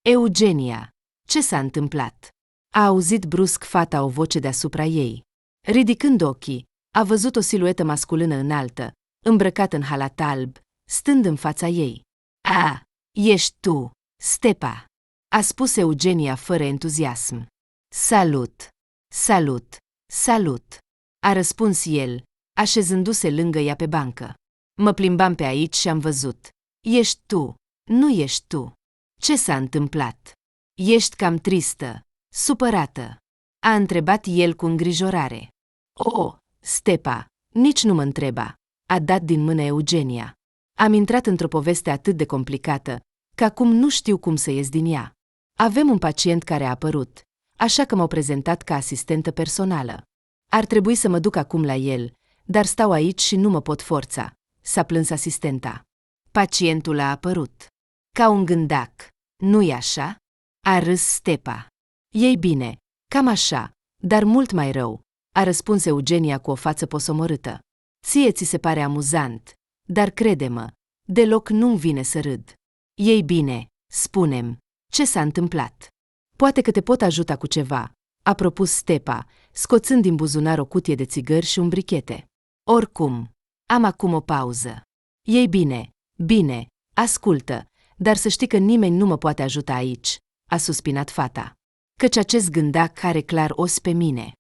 Eugenia, ce s-a întâmplat? A auzit brusc fata o voce deasupra ei. Ridicând ochii, a văzut o siluetă masculină înaltă, îmbrăcată în halat alb, stând în fața ei. A, ești tu, Stepa, a spus Eugenia fără entuziasm. Salut, a răspuns el, așezându-se lângă ea pe bancă. Mă plimbam pe aici și am văzut. Ești tu, nu ești tu. Ce s-a întâmplat? Ești cam tristă, supărată, a întrebat el cu îngrijorare. Oh, Stepa, nici nu mă întreba, a dat din mână Eugenia. Am intrat într-o poveste atât de complicată, că acum nu știu cum să ies din ea. Avem un pacient care a apărut, așa că m-au prezentat ca asistentă personală. Ar trebui să mă duc acum la el, dar stau aici și nu mă pot forța, s-a plâns asistenta. Pacientul a apărut. Ca un gândac, nu-i așa? A râs Stepa. Ei bine, cam așa, dar mult mai rău, a răspuns Eugenia cu o față posomorâtă. Ție ți se pare amuzant, dar crede-mă, deloc nu-mi vine să râd. Ei bine, spune-mi, ce s-a întâmplat? Poate că te pot ajuta cu ceva, a propus Stepa, scoțând din buzunar o cutie de țigări și un brichete. Oricum, am acum o pauză. Ei bine, ascultă, dar să știi că nimeni nu mă poate ajuta aici, a suspinat fata. Căci acest gândac are clar os pe mine.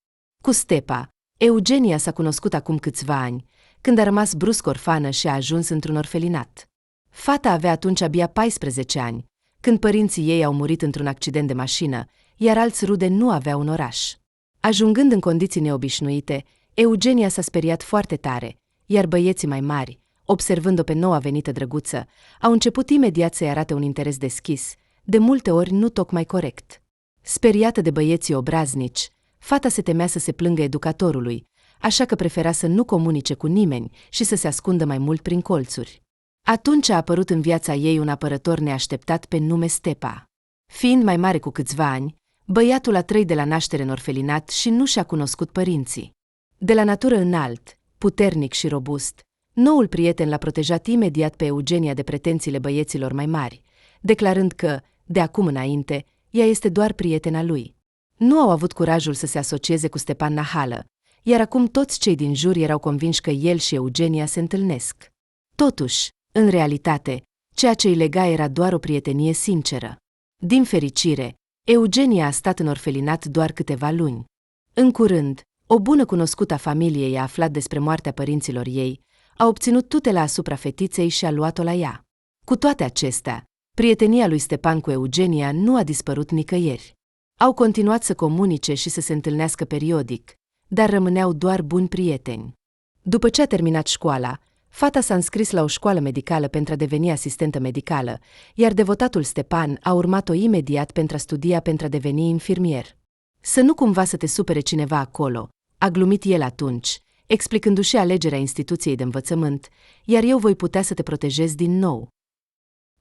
Cu Stepa, Eugenia s-a cunoscut acum câțiva ani, când a rămas brusc orfană și a ajuns într-un orfelinat. Fata avea atunci abia 14 ani, când părinții ei au murit într-un accident de mașină, iar alți rude nu aveau un oraș. Ajungând în condiții neobișnuite, Eugenia s-a speriat foarte tare, iar băieții mai mari, observând-o pe noua venită drăguță, au început imediat să-i arate un interes deschis, de multe ori nu tocmai corect. Speriată de băieții obraznici, fata se temea să se plângă educatorului, așa că prefera să nu comunice cu nimeni și să se ascundă mai mult prin colțuri. Atunci a apărut în viața ei un apărător neașteptat pe nume Stepa. Fiind mai mare cu câțiva ani, băiatul a trăit de la naștere în orfelinat și nu și-a cunoscut părinții. De la natură înalt, puternic și robust, noul prieten l-a protejat imediat pe Eugenia de pretențiile băieților mai mari, declarând că, de acum înainte, ea este doar prietena lui. Nu au avut curajul să se asocieze cu Stepan Nahală, iar acum toți cei din jur erau convinși că el și Eugenia se întâlnesc. Totuși, în realitate, ceea ce îi lega era doar o prietenie sinceră. Din fericire, Eugenia a stat în orfelinat doar câteva luni. În curând, o bună cunoscută a familiei a aflat despre moartea părinților ei, a obținut tutela asupra fetiței și a luat-o la ea. Cu toate acestea, prietenia lui Stepan cu Eugenia nu a dispărut nicăieri. Au continuat să comunice și să se întâlnească periodic, dar rămâneau doar buni prieteni. După ce a terminat școala, fata s-a înscris la o școală medicală pentru a deveni asistentă medicală, iar devotatul Stepan a urmat-o imediat pentru a studia pentru a deveni infirmier. Să nu cumva să te supere cineva acolo, a glumit el atunci, explicându-și alegerea instituției de învățământ, iar eu voi putea să te protejez din nou.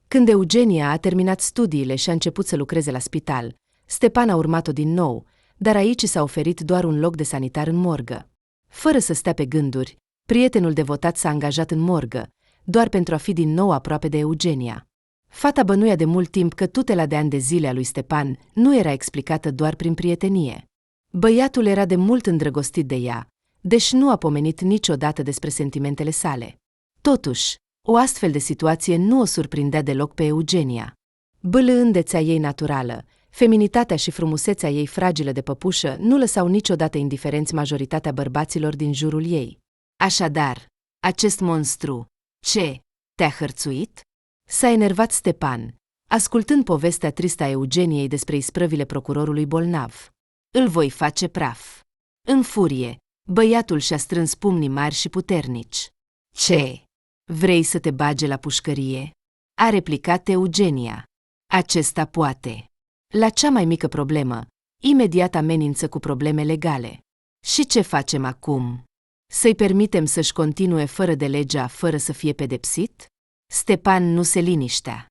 Când Eugenia a terminat studiile și a început să lucreze la spital, Stepan a urmat-o din nou, dar aici s-a oferit doar un loc de sanitar în morgă. Fără să stea pe gânduri, prietenul devotat s-a angajat în morgă, doar pentru a fi din nou aproape de Eugenia. Fata bănuia de mult timp că tutela de ani de zile a lui Stepan nu era explicată doar prin prietenie. Băiatul era de mult îndrăgostit de ea, deși nu a pomenit niciodată despre sentimentele sale. Totuși, o astfel de situație nu o surprindea deloc pe Eugenia. Bâlâândețea ei naturală, feminitatea și frumusețea ei fragilă de păpușă nu lăsau niciodată indiferenți majoritatea bărbaților din jurul ei. Așadar, acest monstru, ce, te-a hărțuit? S-a enervat Stepan, ascultând povestea tristă a Eugeniei despre isprăvile procurorului bolnav. Îl voi face praf. În furie, băiatul și-a strâns pumnii mari și puternici. Ce? Vrei să te bage la pușcărie? A replicat Eugenia. Acesta poate. La cea mai mică problemă, imediat amenință cu probleme legale. Și ce facem acum? Să-i permitem să-și continue fără de legea, fără să fie pedepsit? Stepan nu se liniștea.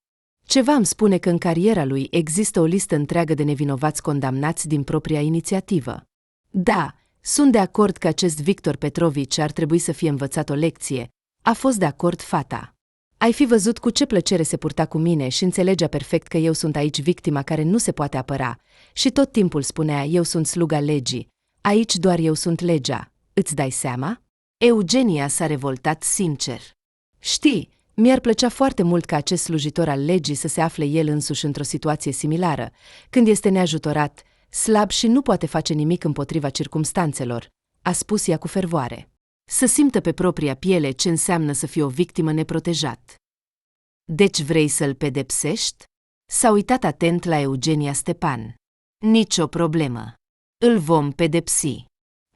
Ceva îmi spune că în cariera lui există o listă întreagă de nevinovați condamnați din propria inițiativă. Da, sunt de acord că acest Victor Petrovici ar trebui să fie învățat o lecție. A fost de acord fata. Ai fi văzut cu ce plăcere se purta cu mine și înțelegea perfect că eu sunt aici victima care nu se poate apăra și tot timpul spunea eu sunt sluga legii, aici doar eu sunt legea, îți dai seama? Eugenia s-a revoltat sincer. Știi, mi-ar plăcea foarte mult ca acest slujitor al legii să se afle el însuși într-o situație similară, când este neajutorat, slab și nu poate face nimic împotriva circumstanțelor, a spus ea cu fervoare. Să simtă pe propria piele ce înseamnă să fii o victimă neprotejat. Deci vrei să-l pedepsești? S-a uitat atent la Eugenia Stepan. Nicio problemă. Îl vom pedepsi.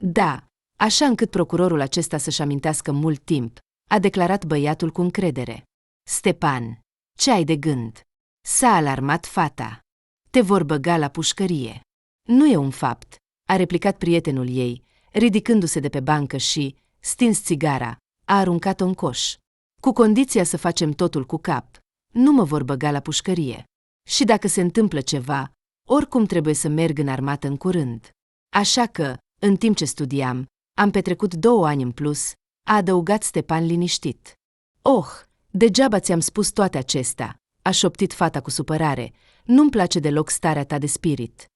Da, așa încât procurorul acesta să-și amintească mult timp, a declarat băiatul cu încredere. Stepan, ce ai de gând? S-a alarmat fata. Te vor băga la pușcărie. Nu e un fapt, a replicat prietenul ei, ridicându-se de pe bancă și, stins țigara, a aruncat-o în coș. Cu condiția să facem totul cu cap. Nu mă vor băga la pușcărie. Și dacă se întâmplă ceva, oricum trebuie să merg în armată în curând. Așa că, în timp ce studiam, am petrecut 2 ani în plus, a adăugat Stepan liniștit. Oh, degeaba ți-am spus toate acestea, a șoptit fata cu supărare. Nu-mi place deloc starea ta de spirit.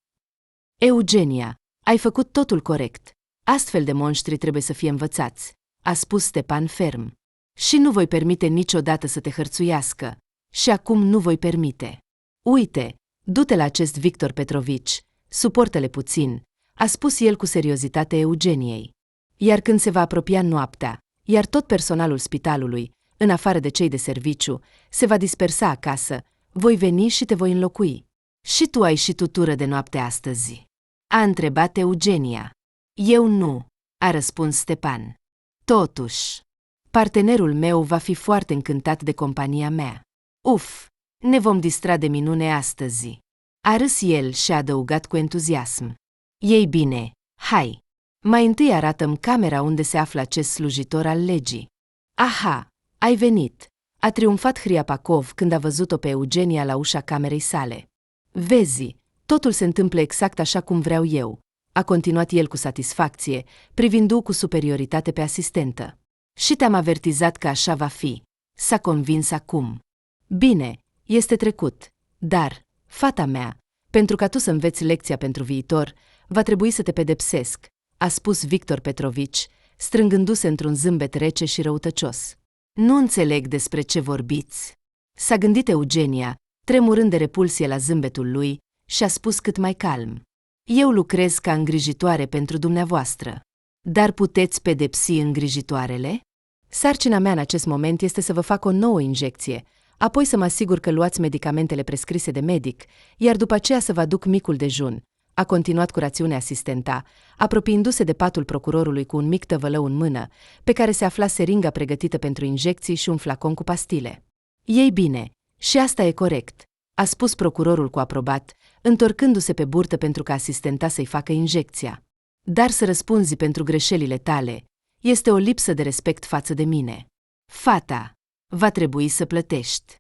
Eugenia, ai făcut totul corect. Astfel de monștri trebuie să fie învățați, a spus Stepan ferm. Și nu voi permite niciodată să te hărțuiască. Și acum nu voi permite. Uite, du-te la acest Victor Petrovici, suportă-le puțin, a spus el cu seriozitate Eugeniei. Iar când se va apropia noaptea, iar tot personalul spitalului, în afară de cei de serviciu, se va dispersa acasă, voi veni și te voi înlocui. Și tu ai și tutură de noapte astăzi? A întrebat Eugenia. Eu nu, a răspuns Stepan. Totuși, partenerul meu va fi foarte încântat de compania mea. Uf, ne vom distra de minune astăzi. A râs el și a adăugat cu entuziasm. Ei bine, hai. Mai întâi arată-mi camera unde se află acest slujitor al legii. Aha, ai venit, a triumfat Hriapakov când a văzut-o pe Eugenia la ușa camerei sale. Vezi, totul se întâmplă exact așa cum vreau eu, a continuat el cu satisfacție, privindu-o cu superioritate pe asistentă. Și te-am avertizat că așa va fi. S-a convins acum. Bine, este trecut, dar, fata mea, pentru ca tu să înveți lecția pentru viitor, va trebui să te pedepsesc, a spus Victor Petrovici, strângându-se într-un zâmbet rece și răutăcios. Nu înțeleg despre ce vorbiți. S-a gândit Eugenia, tremurând de repulsie la zâmbetul lui, și a spus cât mai calm. Eu lucrez ca îngrijitoare pentru dumneavoastră. Dar puteți pedepsi îngrijitoarele? Sarcina mea în acest moment este să vă fac o nouă injecție, apoi să mă asigur că luați medicamentele prescrise de medic, iar după aceea să vă aduc micul dejun, a continuat cu rațiune asistenta, apropiindu-se de patul procurorului cu un mic tăvălău în mână, pe care se afla seringa pregătită pentru injecții și un flacon cu pastile. Ei bine, și asta e corect, a spus procurorul cu aprobat, întorcându-se pe burtă pentru ca asistenta să-i facă injecția. Dar să răspunzi pentru greșelile tale este o lipsă de respect față de mine. Fata, va trebui să plătești.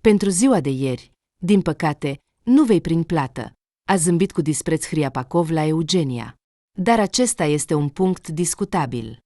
Pentru ziua de ieri, din păcate, nu vei primi plată, a zâmbit cu dispreț Hriapakov la Eugenia. Dar acesta este un punct discutabil.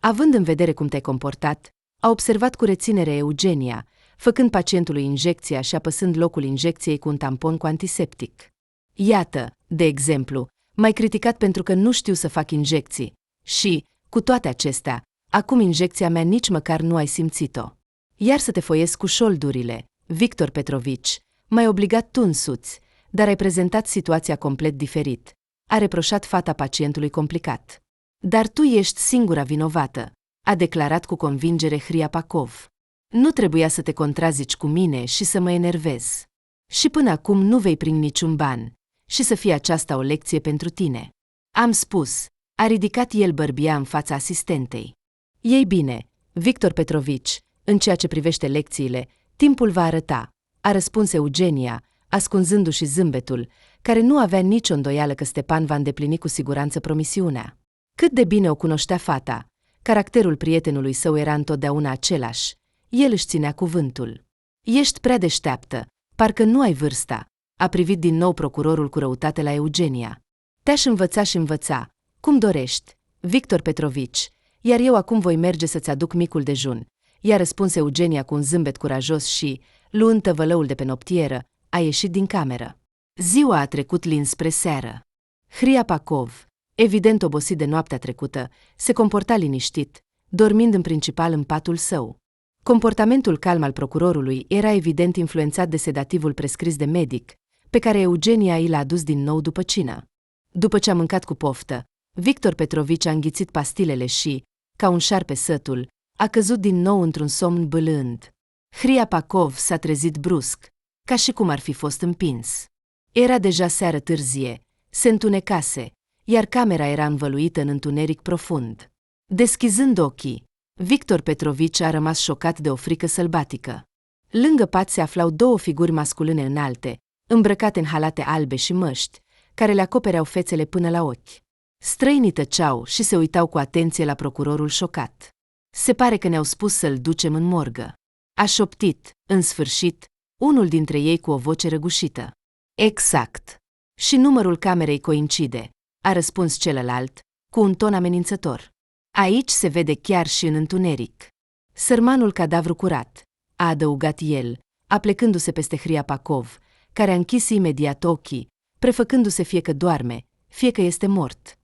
Având în vedere cum te-ai comportat, a observat cu reținere Eugenia, făcând pacientului injecția și apăsând locul injecției cu un tampon cu antiseptic. Iată, de exemplu, m-ai criticat pentru că nu știu să fac injecții și, cu toate acestea, acum injecția mea nici măcar nu ai simțit-o. Iar să te foiesc cu șoldurile, Victor Petrovici, m-ai obligat tu însuți, dar ai prezentat situația complet diferit, a reproșat fata pacientului complicat. Dar tu ești singura vinovată, a declarat cu convingere Hriapakov. Nu trebuia să te contrazici cu mine și să mă enervezi. Și până acum nu vei primi niciun ban, și să fie aceasta o lecție pentru tine. Am spus, a ridicat el bărbia în fața asistentei. Ei bine, Victor Petrovici, în ceea ce privește lecțiile, timpul va arăta, a răspuns Eugenia, ascunzându-și zâmbetul, care nu avea nicio îndoială că Stepan va îndeplini cu siguranță promisiunea. Cât de bine o cunoștea fata, caracterul prietenului său era întotdeauna același, el își ținea cuvântul. Ești prea deșteaptă, parcă nu ai vârsta, a privit din nou procurorul cu răutate la Eugenia. Te-aș învăța și învăța, cum dorești, Victor Petrovici, iar eu acum voi merge să-ți aduc micul dejun, i-a răspuns Eugenia cu un zâmbet curajos și, luând tăvălăul de pe noptieră, a ieșit din cameră. Ziua a trecut lin spre seară. Hriapakov, evident obosit de noaptea trecută, se comporta liniștit, dormind în principal în patul său. Comportamentul calm al procurorului era evident influențat de sedativul prescris de medic, pe care Eugenia i l-a adus din nou după cină. După ce a mâncat cu poftă, Victor Petrovici a înghițit pastilele și, ca un șarpe sătul, a căzut din nou într-un somn bâlând. Hriapakov s-a trezit brusc, ca și cum ar fi fost împins. Era deja seară târzie, se întunecase, iar camera era învăluită în întuneric profund. Deschizând ochii, Victor Petrovici a rămas șocat de o frică sălbatică. Lângă pat se aflau 2 figuri masculine înalte, îmbrăcate în halate albe și măști, care le acopereau fețele până la ochi. Străinii tăceau și se uitau cu atenție la procurorul șocat. Se pare că ne-au spus să-l ducem în morgă. A șoptit, în sfârșit, unul dintre ei cu o voce răgușită. Exact. Și numărul camerei coincide, a răspuns celălalt, cu un ton amenințător. Aici se vede chiar și în întuneric. Sărmanul cadavru curat, a adăugat el, aplecându-se peste Hriapakov, care a închis imediat ochii, prefăcându-se fie că doarme, fie că este mort.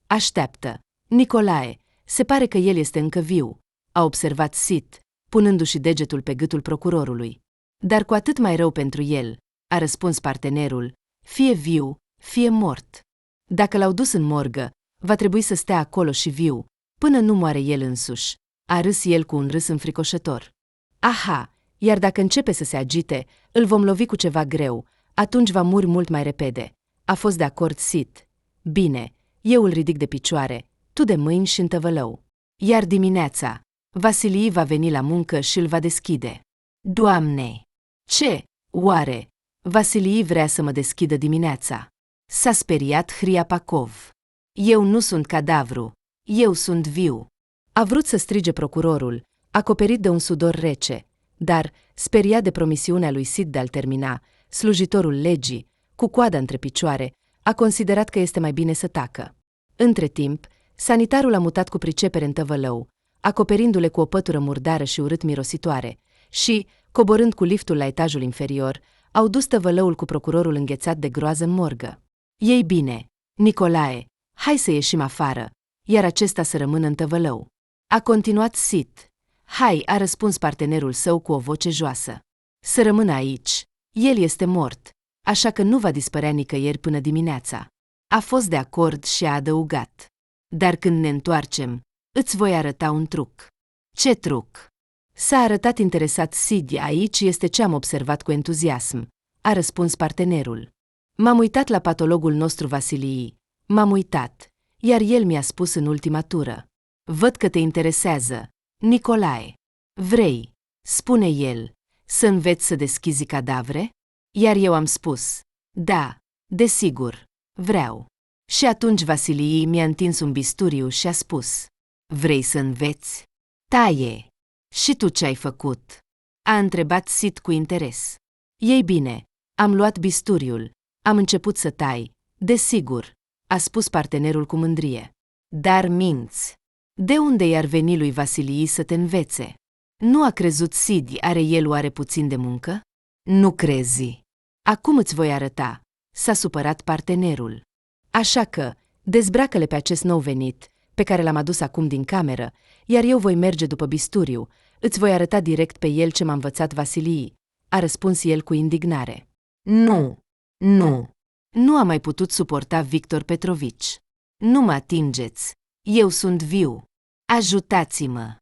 Așteaptă. Nicolae, se pare că el este încă viu, a observat Sid, punându-și degetul pe gâtul procurorului. Dar cu atât mai rău pentru el, a răspuns partenerul, fie viu, fie mort. Dacă l-au dus în morgă, va trebui să stea acolo și viu, până nu moare el însuși. A râs el cu un râs înfricoșător. Aha, iar dacă începe să se agite, îl vom lovi cu ceva greu, atunci va muri mult mai repede. A fost de acord Sid. Bine, eu îl ridic de picioare, tu de mâini și întăvălău. Iar dimineața, Vasilii va veni la muncă și îl va deschide. Doamne! Ce, oare? Vasilii vrea să mă deschidă dimineața. S-a speriat Hriapakov. Eu nu sunt cadavru, eu sunt viu. A vrut să strige procurorul, acoperit de un sudor rece, dar, speriat de promisiunea lui Sid de a-l termina, slujitorul legii, cu coada între picioare, a considerat că este mai bine să tacă. Între timp, sanitarul a mutat cu pricepere în tăvălău, acoperindu-le cu o pătură murdară și urât mirositoare, și, coborând cu liftul la etajul inferior, au dus tăvălăul cu procurorul înghețat de groază în morgă. Ei bine, Nicolae, hai să ieșim afară, iar acesta să rămână în tăvălău. A continuat Sid. Hai, a răspuns partenerul său cu o voce joasă. Să rămână aici. El este mort, așa că nu va dispărea nicăieri până dimineața. A fost de acord și a adăugat. Dar când ne întoarcem, îți voi arăta un truc. Ce truc? S-a arătat interesat Sid. Aici este ce am observat cu entuziasm, a răspuns partenerul. M-am uitat la patologul nostru Vasilii. M-am uitat, iar el mi-a spus în ultima tură. Văd că te interesează, Nicolae. Vrei, spune el, să înveți să deschizi cadavre? Iar eu am spus, da, desigur, vreau. Și atunci Vasilii mi-a întins un bisturiu și a spus, vrei să înveți? Taie. Și tu ce ai făcut? A întrebat Sid cu interes. Ei bine, am luat bisturiul, am început să tai, desigur, a spus partenerul cu mândrie. Dar minți. De unde i-ar veni lui Vasilii să te învețe? Nu a crezut Sid, are el oare puțin de muncă? Nu crezi. Acum îți voi arăta, s-a supărat partenerul. Așa că, dezbracă-le pe acest nou venit, pe care l-am adus acum din cameră, iar eu voi merge după bisturiu, îți voi arăta direct pe el ce m-a învățat Vasilii, a răspuns el cu indignare. Nu, nu. Nu a mai putut suporta Victor Petrovici. Nu mă atingeți, eu sunt viu. Ajutați-mă!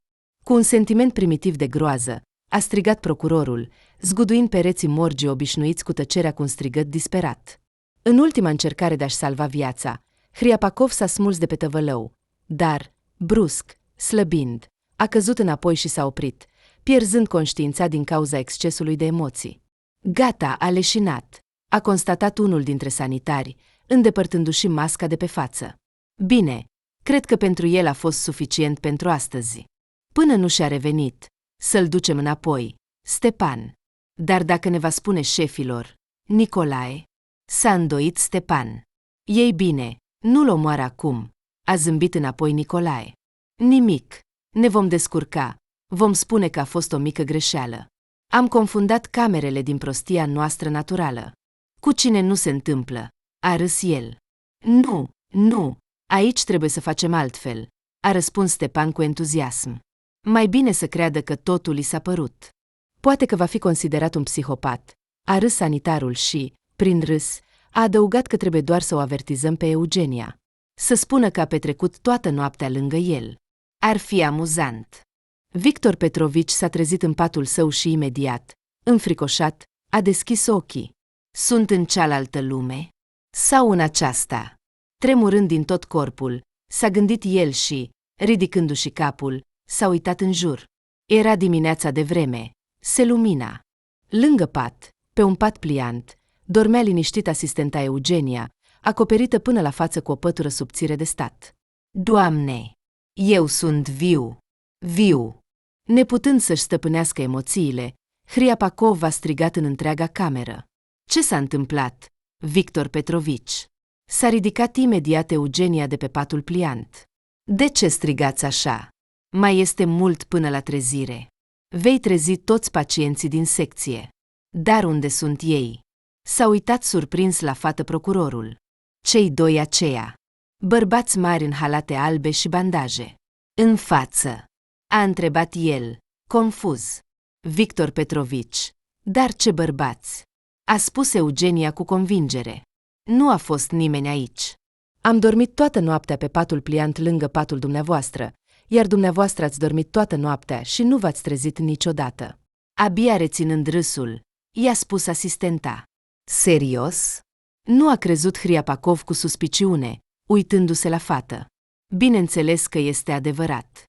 Cu un sentiment primitiv de groază, a strigat procurorul, zguduind pereții morgii obișnuiți cu tăcerea cu un strigăt disperat. În ultima încercare de a-și salva viața, Hriapakov s-a smuls de pe tăvălău, dar, brusc, slăbind, a căzut înapoi și s-a oprit, pierzând conștiința din cauza excesului de emoții. Gata, a leșinat, a constatat unul dintre sanitari, îndepărtându-și masca de pe față. Bine, cred că pentru el a fost suficient pentru astăzi. Până nu și-a revenit, să-l ducem înapoi, Stepan. Dar dacă ne va spune șefilor, Nicolae, s-a îndoit Stepan. Ei bine, nu-l omoară acum, a zâmbit înapoi Nicolae. Nimic, ne vom descurca, vom spune că a fost o mică greșeală. Am confundat camerele din prostia noastră naturală. Cu cine nu se întâmplă, a râs el. Nu, nu, aici trebuie să facem altfel, a răspuns Stepan cu entuziasm. Mai bine să creadă că totul i s-a părut. Poate că va fi considerat un psihopat, a râs sanitarul și, prin râs, a adăugat că trebuie doar să o avertizăm pe Eugenia. Să spună că a petrecut toată noaptea lângă el. Ar fi amuzant. Victor Petrovici s-a trezit în patul său și imediat, înfricoșat, a deschis ochii. Sunt în cealaltă lume? Sau în aceasta? Tremurând din tot corpul, s-a gândit el și, ridicându-și capul, s-a uitat în jur. Era dimineața de vreme, se lumina. Lângă pat, pe un pat pliant, dormea liniștit asistenta Eugenia, acoperită până la față cu o pătură subțire de stat. Doamne! Eu sunt viu! Viu! Neputând să-și stăpânească emoțiile, Hriapakov a strigat în întreaga cameră. Ce s-a întâmplat, Victor Petrovici? S-a ridicat imediat Eugenia de pe patul pliant. De ce strigați așa? Mai este mult până la trezire. Vei trezi toți pacienții din secție. Dar unde sunt ei? S-a uitat surprins la fată procurorul. Cei doi aceia. Bărbați mari în halate albe și bandaje. În față. A întrebat el, confuz. Victor Petrovici. Dar ce bărbați? A spus Eugenia cu convingere. Nu a fost nimeni aici. Am dormit toată noaptea pe patul pliant lângă patul dumneavoastră, iar dumneavoastră ați dormit toată noaptea și nu v-ați trezit niciodată. Abia reținând râsul, i-a spus asistenta. Serios? Nu a crezut Hriapakov cu suspiciune, uitându-se la fată. Bineînțeles că este adevărat.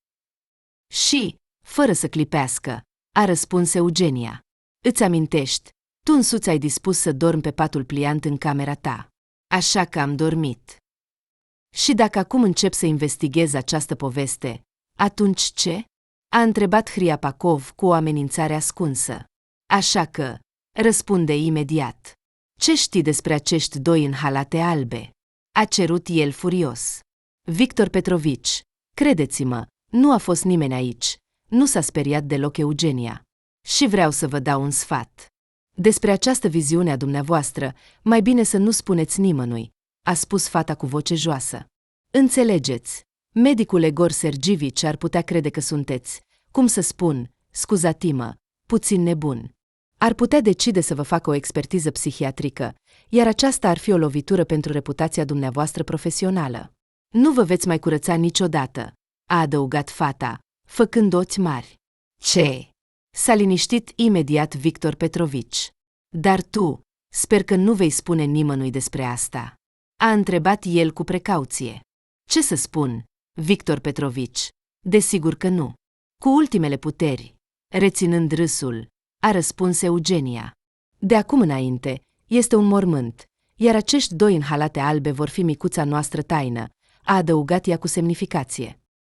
Și, fără să clipească, a răspuns Eugenia. Îți amintești, tu însuți ai dispus să dormi pe patul pliant în camera ta. Așa că am dormit. Și dacă acum încep să investighez această poveste, atunci ce? A întrebat Hriapakov cu o amenințare ascunsă. Așa că, răspunde imediat. Ce știi despre acești doi în halate albe? A cerut el furios. Victor Petrovici, credeți-mă, nu a fost nimeni aici. Nu s-a speriat deloc Eugenia. Și vreau să vă dau un sfat. Despre această viziune a dumneavoastră, mai bine să nu spuneți nimănui, a spus fata cu voce joasă. Înțelegeți, medicul Egor Sergivici ar putea crede că sunteți, cum să spun, scuzați-mă, puțin nebun. Ar putea decide să vă facă o expertiză psihiatrică, iar aceasta ar fi o lovitură pentru reputația dumneavoastră profesională. Nu vă veți mai curăța niciodată, a adăugat fata, făcând ochi mari. Ce? S-a liniștit imediat Victor Petrovici. Dar tu, sper că nu vei spune nimănui despre asta. A întrebat el cu precauție. Ce să spun, Victor Petrovici? Desigur că nu. Cu ultimele puteri, reținând râsul, a răspuns Eugenia. De acum înainte, este un mormânt, iar acești doi în halate albe vor fi micuța noastră taină, a adăugat ea cu semnificație.